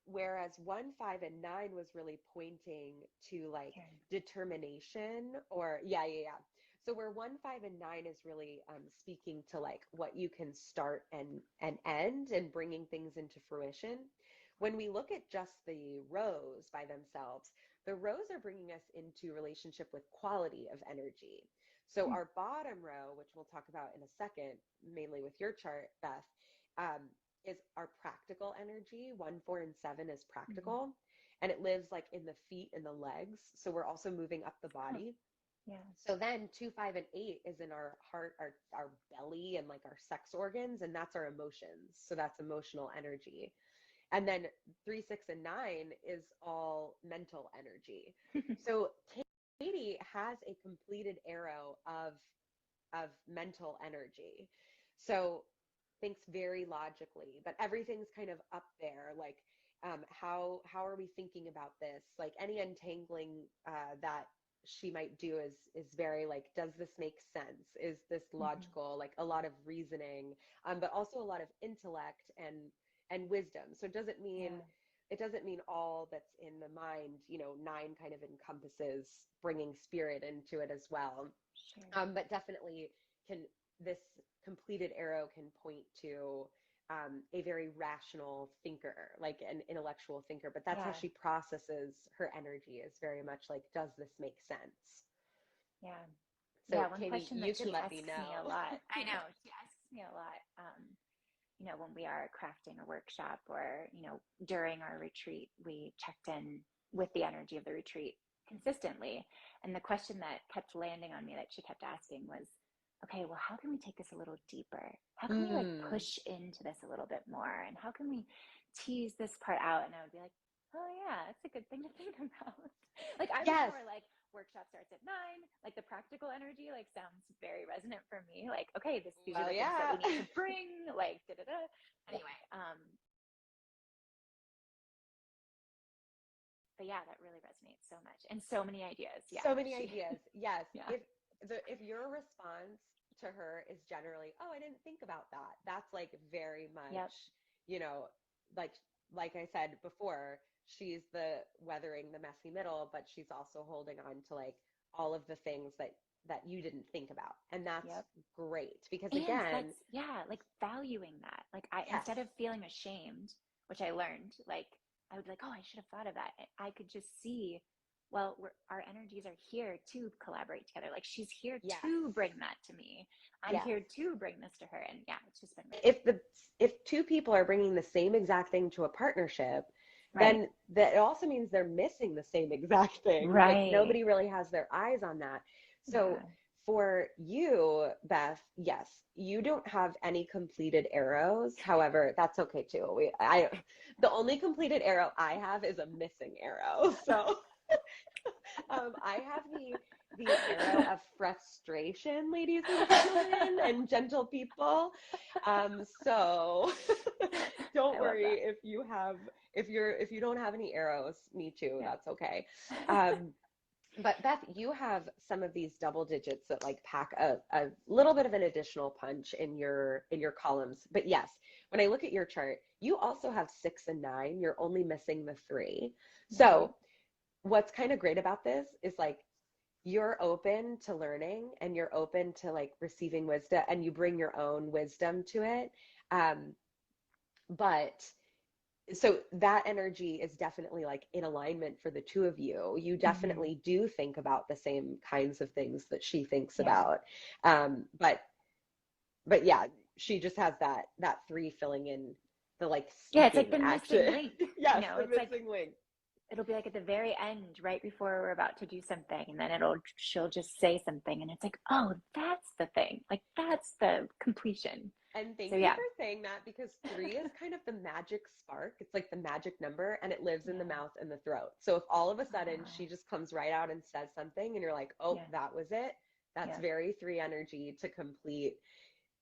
whereas 1, 5, and 9 was really pointing to like Here. determination or, yeah, yeah, yeah. So where 1, 5, and 9 is really speaking to like what you can start and end and bringing things into fruition. When we look at just the rows by themselves, the rows are bringing us into relationship with quality of energy. So Hmm. our bottom row, which we'll talk about in a second, mainly with your chart, Beth, is our practical energy. 1, 4, and 7 is Hmm. practical, and it lives like in the feet and the legs. So we're also moving up the Huh. body. Yeah. So then 2, 5, and 8 is in our heart, our belly, and like our sex organs, and that's our emotions. So that's emotional energy. And then 3, 6, and 9 is all mental energy. So Katie has a completed arrow of mental energy. So thinks very logically, but everything's kind of up there. Like, how are we thinking about this? Like any untangling that she might do is very like, does this make sense? Is this Hmm. logical? Like a lot of reasoning, but also a lot of intellect and wisdom. So Yeah. it doesn't mean all that's in the mind. 9 kind of encompasses bringing spirit into it as well. Sure. But definitely can this completed arrow can point to a very rational thinker, like an intellectual thinker. But that's how Yeah. she processes her energy, is very much like, does this make sense? Yeah. So, Yeah. One Katie, question you that can she let me asks me a know. lot. I Yeah. know she asks me a lot. When we are crafting a workshop or, during our retreat, we checked in with the energy of the retreat consistently. And the question that kept landing on me that she kept asking was, okay, well, how can we take this a little deeper? How can we like Mm. push into this a little bit more? And how can we tease this part out? And I would be like, oh yeah, that's a good thing to think about. Like I was Yes. more like workshop starts at 9, like the practical energy like sounds very resonant for me. Like, okay, these are Well, the things that yeah. we need to bring, like da da da. Anyway, but yeah, that really resonates so much and so many ideas. Yeah, So many she ideas. Yes. yeah. If your response to her is generally, "Oh, I didn't think about that." That's like very Yep. much, you know, like like I said before, she's the weathering the messy middle, but she's also holding on to like all of the things that you didn't think about. And that's Yep. great because And again, that's, yeah, like valuing that. Like I, yes. instead of feeling ashamed, which I learned, like I would be like, oh, I should have thought of that. I could just see, well, our energies are here to collaborate together. Like she's here Yes. to bring that to me. I'm Yes. here to bring this to her. And yeah, it's just been really if the if two people are bringing the same exact thing to a partnership, right. then that it also means they're missing the same exact thing. Like Right. nobody really has their eyes on that. So Yeah. for you, Beth, yes, you don't have any completed arrows. However, that's okay too. The only completed arrow I have is a missing arrow. So I have the arrow of frustration, ladies and gentlemen, and gentle people. So don't I love worry that. if you don't have any arrows. Me too. Yeah. That's okay. Um, but Beth, you have some of these double digits that like pack a little bit of an additional punch in your columns. But yes, when I look at your chart, you also have 6 and 9. You're only missing the 3. Right. So what's kind of great about this is like you're open to learning and you're open to like receiving wisdom and you bring your own wisdom to it. Um, but so that energy is definitely like in alignment for the two of you. You Hmm. definitely do think about the same kinds of things that she thinks Yeah. about. Um, but but yeah, she just has that 3 filling in the like Yeah, it's like speaking the missing action. link. Yes, the It's like missing link. it'll be like at the very end, right before we're about to do something, and then she'll just say something, and it's like, oh, that's the thing. Like that's the completion. And So thank you yeah. for saying that because 3 is kind of the magic spark. It's like the magic number and it lives in the Yeah. mouth and the throat. So if all of a sudden Oh, she just comes right out and says something and you're like, oh, yeah. that was it, that's Yeah. very 3 energy to complete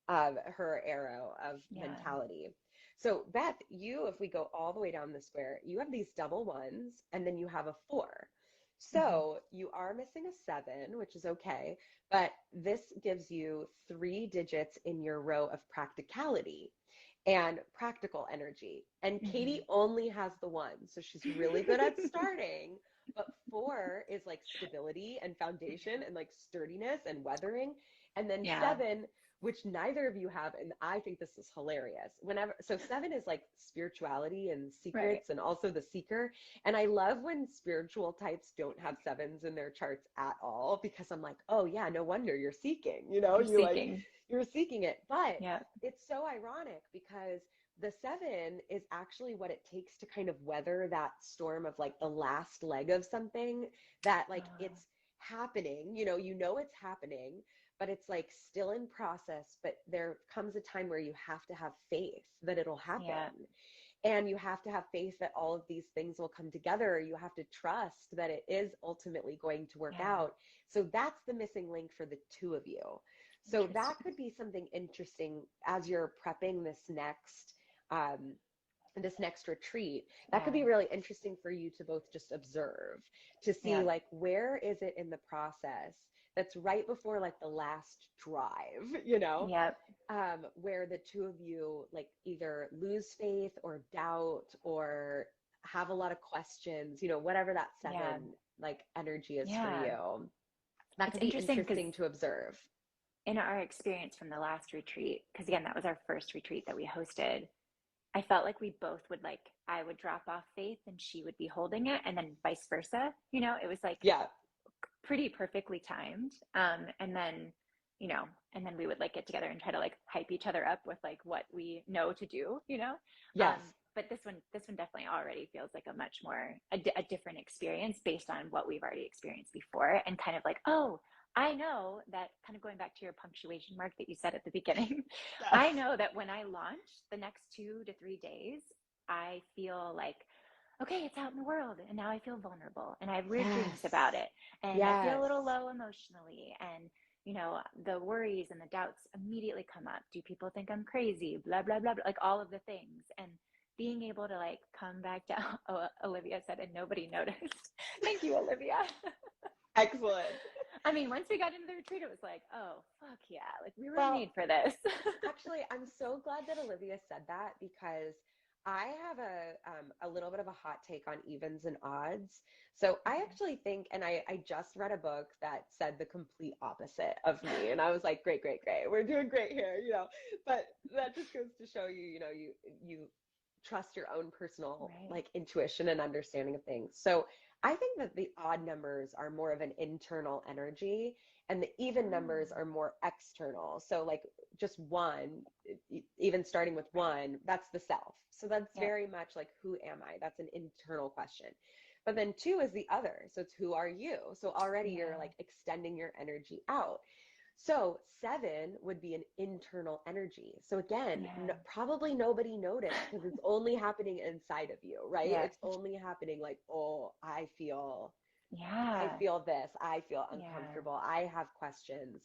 her arrow of Yeah. mentality. So Beth, if we go all the way down the square, you have these double ones and then you have a 4. Hmm. So you are missing a 7, which is okay, but this gives you 3 digits in your row of practicality. and practical energy. And Katie Hmm. only has the one. So she's really good at starting, but 4 is like stability and foundation and like sturdiness and weathering. And then Yeah, 7, which neither of you have, and I think this is hilarious. Whenever, so 7 is like spirituality and right. secrets and also the seeker. And I love when spiritual types don't have 7s in their charts at all, because I'm like, oh yeah, no wonder you're seeking, You're you like, seeking. you're seeking it. But Yeah. it's so ironic because the 7 is actually what it takes to kind of weather that storm of like the last leg of something that like Uh, it's happening, it's happening, but it's like still in process. But there comes a time where you have to have faith that it'll happen. yeah. And you have to have faith that all of these things will come together. You have to trust that it is ultimately going to work Yeah. out. So that's the missing link for the two of you. So that Interesting. could be something interesting as you're prepping um, this next retreat. That could Yeah. be really interesting for you to both just observe, to see Yeah. like where is it in the process that's right before like the last drive, Yep. where the two of you like either lose faith or doubt or have a lot of questions, whatever that Yeah. 7 like energy is for Yeah. you. That It's could be interesting because interesting to observe. in our experience from the last retreat, because again, that was our first retreat that we hosted, I felt like we both would like, I would drop off faith and she would be holding it, and then vice versa. It was like Yeah. pretty perfectly timed. And then, and then we would like get together and try to like hype each other up with like what we know to do. Yes. But this one definitely already feels like a much more a different experience based on what we've already experienced before, and kind of like, oh, I know that, kind of going back to your punctuation mark that you said at the beginning. Yes. I know that when I launch the next 2 to 3 days, I feel like, okay, it's out in the world, and now I feel vulnerable, and I have weird dreams Yes. about it, and I feel a Yes. little low emotionally, and the worries and the doubts immediately come up. Do people think I'm crazy? Blah blah blah, blah, like all of the things. And being able to like come back down. Oh, Olivia said, and nobody noticed. Thank you, Olivia. Excellent. I mean, once we got into the retreat, it was like, oh fuck yeah, like we were Well, made for this. actually, I'm so glad that Olivia said that, because I have a little bit of a hot take on evens and odds. So I Okay. actually think, and I just read a book that said the complete opposite of me, and I was like, great, great, great, we're doing great here. But that just goes to show you, you trust your own personal Right. like intuition and understanding of things. So I think that the odd numbers are more of an internal energy, and the even Oh, numbers are more external. So like just 1, even starting with 1, that's the self. So that's yep. very much like, who am I? That's an internal question. But then 2 is the other. So it's, who are you? So already you're Yeah. like extending your energy out. So 7 would be an internal energy. So again, Yeah. probably nobody noticed because it's only happening inside of you, right? Yeah. It's only happening like, oh, I Yeah. feel this, I feel Yeah. uncomfortable, I have questions.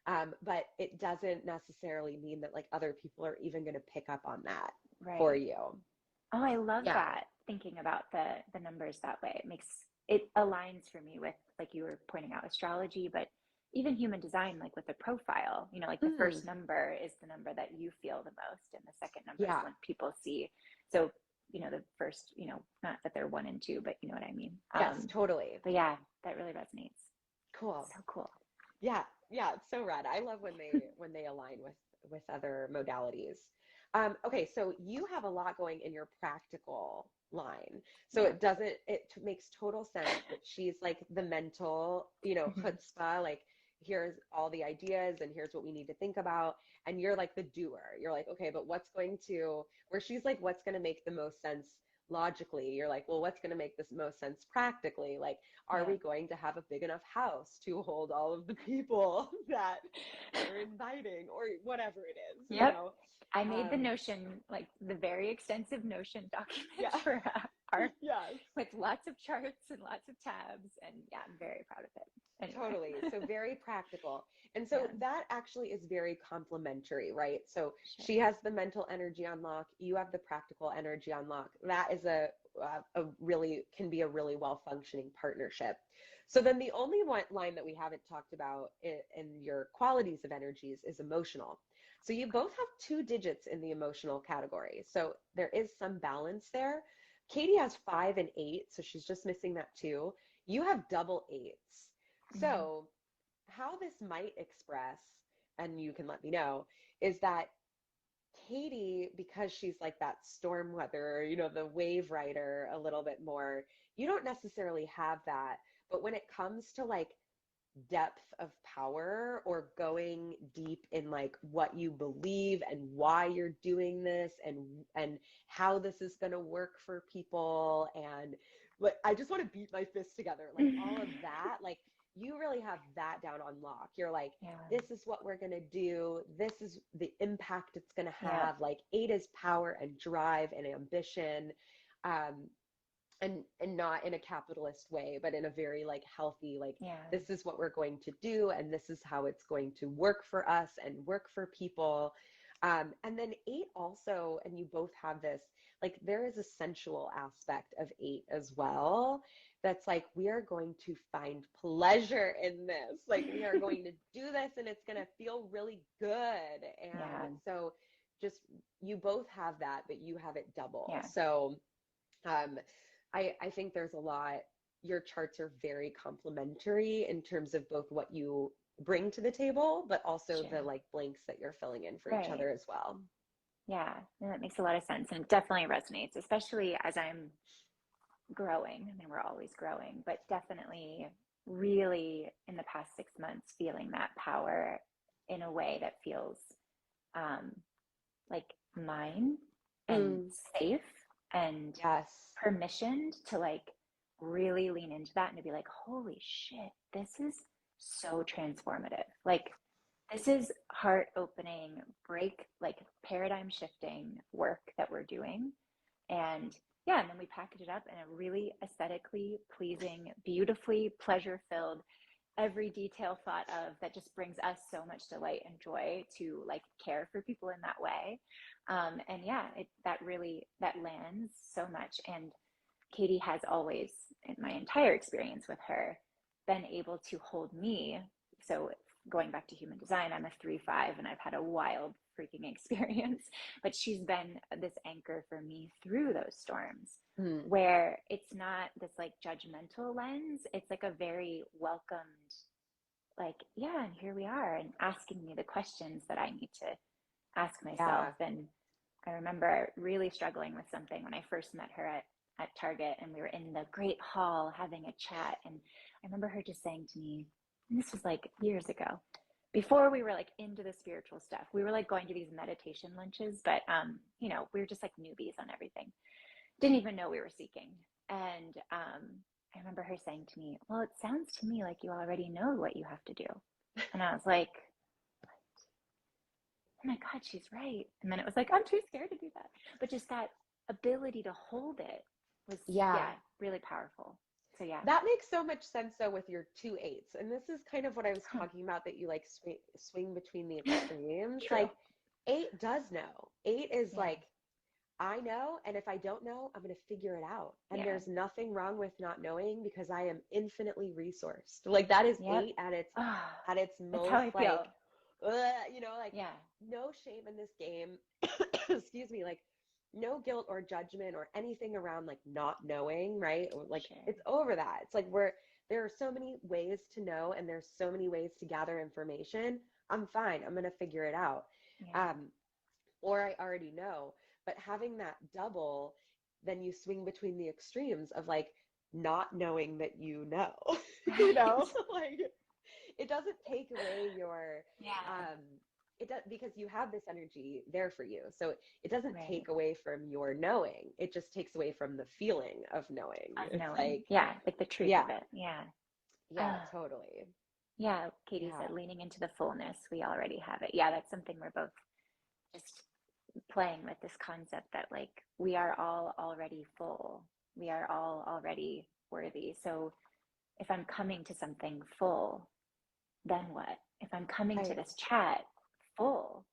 But it doesn't necessarily mean that like other people are even going to pick up on that for Right. you. Oh, I love Yeah. that. Thinking about the numbers that way, it aligns for me with, like you were pointing out, astrology, but even human design, like with the profile. Like the Mm, first number is the number that you feel the most, and the second number is yeah. the one people see. So, the first, not that they're 1 and 2, but you know what I mean. Yes, totally. But yeah, that really resonates. Cool. So cool. Yeah, yeah, it's so rad. I love when they align with other modalities. Okay, so you have a lot going in your practical line. So Yeah. it makes total sense that she's like the mental, Mhm. chutzpah, like here's all the ideas and here's what we need to think about. And you're like the doer. You're like, okay, but where she's like, what's going to make the most sense logically? You're like, well, what's going to make this most sense practically? Like, are Yeah. we going to have a big enough house to hold all of the people that we're inviting, or whatever it is, Yep. I made the Um, Notion, like the very extensive Notion document yeah, for our, yes, with lots of charts and lots of tabs. And yeah, I'm very proud of it. totally. So Anyway. very practical. And so Yeah, that actually is very complementary, right? So sure. she has the mental energy on lock, you have the practical energy on lock. That is a really, can be a really well functioning partnership. So then the only one line that we haven't talked about in your qualities of energies is emotional. So you both have 2 digits in the emotional category. So there is some balance there. Katie has 5 and 8, so she's just missing that 2. You have double eights. Mm-hmm. So how this might express, and you can let me know, is that Katie, because she's like that storm weather, the wave rider a little bit more, you don't necessarily have that. But when it comes to like depth of power or going deep in like what you believe and why you're doing this and how this is going to work for people, and but I just want to beat my fists together, like all of that, like you really have that down on lock. You're like, Yeah. this is what we're going to do, this is the impact it's going to Yeah. have. Like 8 is power and drive and ambition, um and not in a capitalist way, but in a very like healthy, like Yeah. this is what we're going to do and this is how it's going to work for us and work for people. And then 8 also, and you both have this, like there is a sensual aspect of 8 as well. That's like, we are going to find pleasure in this. Like we are going to do this and it's going to feel really good. And Yeah. so just, you both have that, but you have it double. Yeah. So um, I think there's a lot, your charts are very complementary in terms of both what you bring to the table, but also the Sure. like blanks that you're filling in for each Right. other as well. Yeah. And that makes a lot of sense. And it definitely resonates, especially as I'm growing. I mean, we're always growing, but definitely really in the past 6 months, feeling that power in a way that feels um, like mine and Mm, safe and yes. permissioned to like really lean into that and to be like, holy shit, this is so transformative. Like, this is heart opening, break, like paradigm shifting work that we're doing. And yeah, and then we package it up in a really aesthetically pleasing, beautifully pleasure filled, every detail thought of, that just brings us so much delight and joy to like care for people in that way. And yeah, that really, that lands so much. And Katie has always, in my entire experience with her, been able to hold me. So going back to human design, I'm a 3-5 and I've had a wild freaking experience, but she's been this anchor for me through those storms, Mm, where it's not this like judgmental lens. It's like a very welcomed, like, yeah, and here we are, and asking me the questions that I need to ask myself. yeah. And I remember really struggling with something when I first met her at Target, and we were in the great hall having a chat. And I remember her just saying to me, and this was like years ago, before we were like into the spiritual stuff. We were like going to these meditation lunches, but we were just like newbies on everything. Didn't even know we were seeking. And I remember her saying to me, well, it sounds to me like you already know what you have to do. And I was like, oh my God, she's right. And then it was like, I'm too scared to do that. But just that ability to hold it was, Yeah. yeah, really powerful. So yeah. That makes so much sense though with your 2 8s. And this is kind of what I was Huh. talking about, that you like swing between the extremes. True. Like 8 does know. 8 is Yeah. like, I know, and if I don't know, I'm going to figure it out. And Yeah. there's nothing wrong with not knowing because I am infinitely resourced. Like that is Yep. 8 at its Ah, that's how most I like, feel. like Yeah. no shame in this game. Excuse me, like no guilt or judgment or anything around like not knowing, right? Or like Sure. it's over that. It's like there are so many ways to know and there's so many ways to gather information. I'm fine. I'm going to figure it out. Yeah. Um, or I already know. But having that double, then you swing between the extremes of like not knowing that you know, Right. like it doesn't take away your, Yeah. um, it does, because you have this energy there for you. So it doesn't Right. take away from your knowing. It just takes away from the feeling of knowing. Of It's knowing. like, Yeah. Like the truth yeah, of it. Yeah. yeah, Ah, totally. yeah. Katie Yeah. said, leaning into the fullness. We already have it. Yeah. That's something we're both just playing with, this concept that like we are all already full. We are all already worthy. So if I'm coming to something full, then what? If I'm coming to Right. this chat full,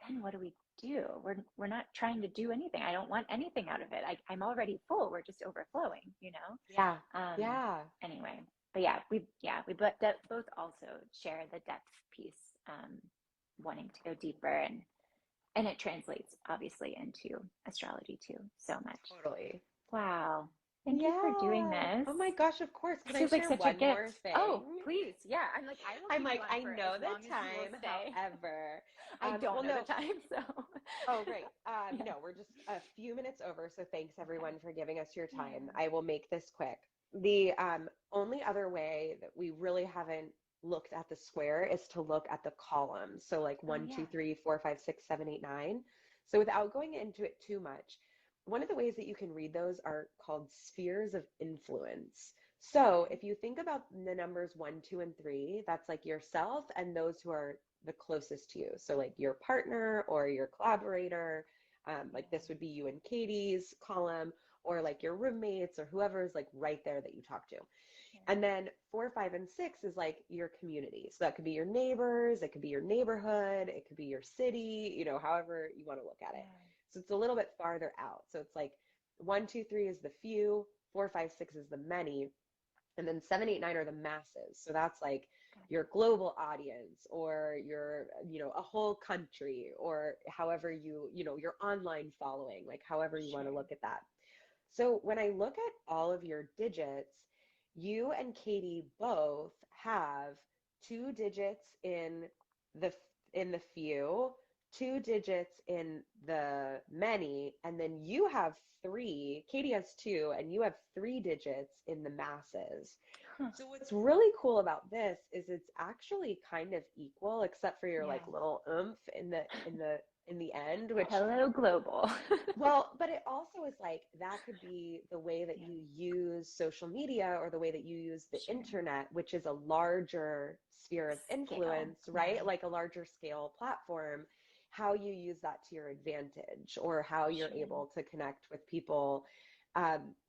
then what do we do? We're not trying to do anything. I don't want anything out of it. I'm already full. We're just overflowing, you Yeah. know? Yeah. Anyway, but yeah, we both also share the depth piece. wanting to go deeper, and it translates obviously into astrology too so much. Totally. Wow. Thank you for doing Yeah. this. Oh my gosh, of course. Can This I feels like share such a one more gift. thing? Oh, please. Yeah. I'm like, I will I'm keep you like, on I for as know the long as you will time, stay. however. I don't Well, know the no. time, so Oh, great. yeah. No, we're just a few minutes over, so thanks Okay. everyone for giving us your time. Yeah. I will make this quick. The only other way that we really haven't looked at the square is to look at the columns. So like Oh, one, yeah. 2, 3, 4, 5, 6, 7, 8, 9. So without going into it too much, one of the ways that you can read those are called spheres of influence. So Okay. if you think about the numbers 1, 2, and 3, that's like yourself and those who are the closest to you. So like your partner or your collaborator, like Yeah. this would be you and Katie's column, or like your roommates or whoever is like right there that you talk to. Sure. And then 4, 5, and 6 is like your community. So that could be your neighbors, it could be your neighborhood, it could be your city, however you want to look at it. Yeah. So it's a little bit farther out. So it's like 1, 2, 3 is the few, 4, 5, 6 is the many, and then 7, 8, 9 are the masses. So that's like your Gotcha. global audience, or your, a whole country, or however your online following, like however you want to Sure. look at that. So when I look at all of your digits, you and Katie both have 2 digits the in the few, 2 digits in the many, and then you have 3. Katie has 2, and you have 3 digits in the masses. Huh. So what's really cool about this is it's actually kind of equal, except for your like Yeah. little oomph in the end, which, Hello, global. well, but it also is like that could be the way that Yeah. you use social media or the way that you use the Sure. internet, which is a larger sphere of Scale. influence, Yeah. right? Like a larger scale platform, how you use that to your advantage, or how you're Sure. able to connect with people.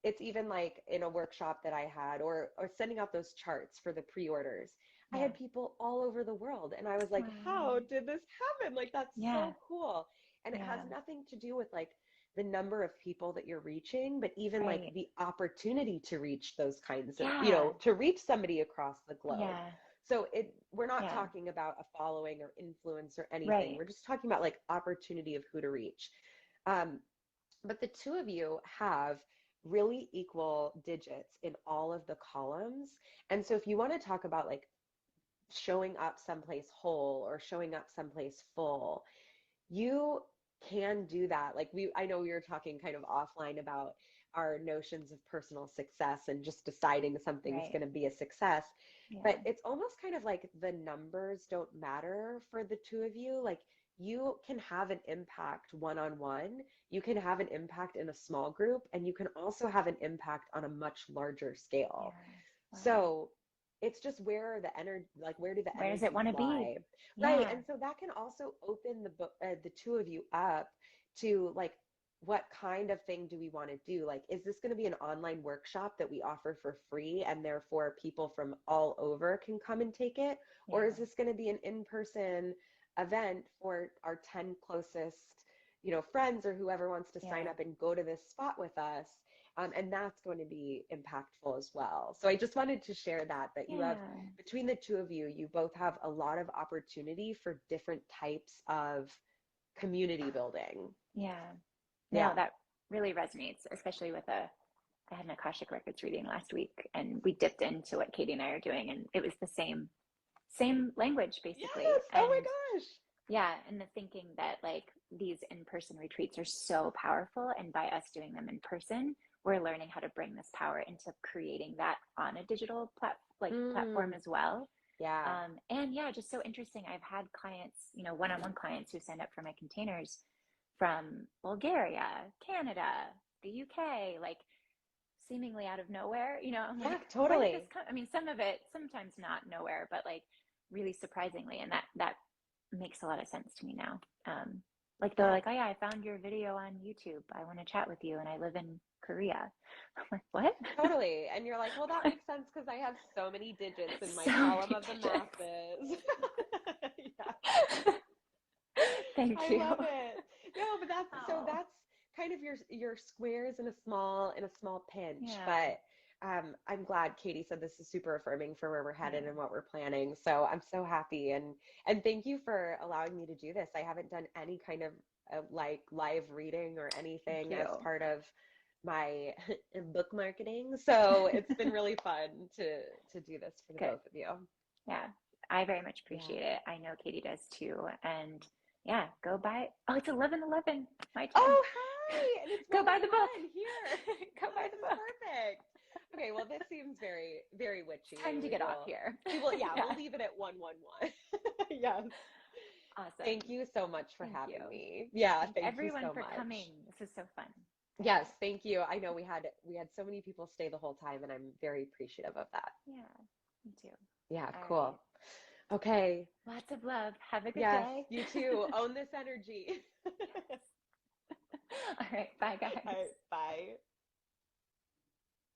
It's even like in a workshop that I had, or sending out those charts for the pre-orders. I Yeah. had people all over the world, and I was like, Wow. how did this happen? Like, that's Yeah. so cool. And it has Yeah. nothing to do with like the number of people that you're reaching, but even like Right. the opportunity to reach those kinds of, Yeah. to reach somebody across the globe. Yeah. So we're not Yeah. talking about a following or influence or anything. Right. We're just talking about like opportunity of who to reach. Um, but the two of you have really equal digits in all of the columns. And so if you want to talk about like showing up someplace whole or showing up someplace full, you can do that. Like I know we were talking kind of offline about our notions of personal success and just deciding something's Right. going to be a success. But Yeah. it's almost kind of like the numbers don't matter for the two of you. Like you can have an impact one-on-one, you can have an impact in a small group, and you can also have an impact on a much larger scale. Yeah. Wow. So it's just where the energy, like where do the Where does it energies want to be? lie? Right. Yeah. And so that can also open the two of you up to like, what kind of thing do we want to do? Like, is this going to be an online workshop that we offer for free and therefore people from all over can come and take it? Or is Yeah. this going to be an in-person event for our 10 closest, friends, or whoever wants to sign Yeah. up and go to this spot with us? And that's going to be impactful as well. So I just wanted to share that you have, Yeah. between the two of you, you both have a lot of opportunity for different types of community building. Yeah. No, Yeah. that really resonates, especially with I had an Akashic Records reading last week, and we dipped into what Katie and I are doing, and it was the same language basically. Yes. Oh my And gosh. yeah, and the thinking that like these in-person retreats are so powerful, and by us doing them in person, we're learning how to bring this power into creating that on a digital platform Mm, as well. yeah. And yeah, just so interesting. I've had clients, one-on-one clients who signed up for my containers from Bulgaria, Canada, the UK, like seemingly out of nowhere. I'm Yeah, like, where did this totally. come? I mean, some of it, sometimes not nowhere, but like really surprisingly, and that makes a lot of sense to me now. Like they're Yeah. like, oh yeah, I found your video on YouTube. I want to chat with you, and I live in Korea. I'm like, what? Totally. And you're like, well, that makes sense because I have so many digits in my So column many of the digits. masses. Yeah. Thank I you. love it. No, but that's so Oh, that's kind of your squares in a small pinch. yeah. But I'm glad Katie said this is super affirming for where we're headed Yeah. and what we're planning. So I'm so happy, and thank you for allowing me to do this. I haven't done any kind of like live reading or Thank anything you. as part of my book marketing. So it's been really fun to do this for the Good. both of you. Yeah. I very much Yeah. appreciate it. I know Katie does too. And yeah, go buy. Oh, it's 11:11 my time. Oh, hi! And it's Go buy the book. 1:11 here. Go Oh, buy this the is book. perfect. Okay, well, this seems very, very witchy. It's time to get off here. Yeah, Yeah. we'll leave it at 1:11. Yes. Awesome. Thank you so much for Thank you. having me. Yeah, Thank thank you everyone so for much. coming. This is so fun. Yes, thank you. I know we had so many people stay the whole time, and I'm very appreciative of that. Yeah, me too. Yeah, All right. cool. Okay. Lots of love. Have a good Yes, day. you too. Own this energy. Yes. All right. Bye, All guys. right, bye.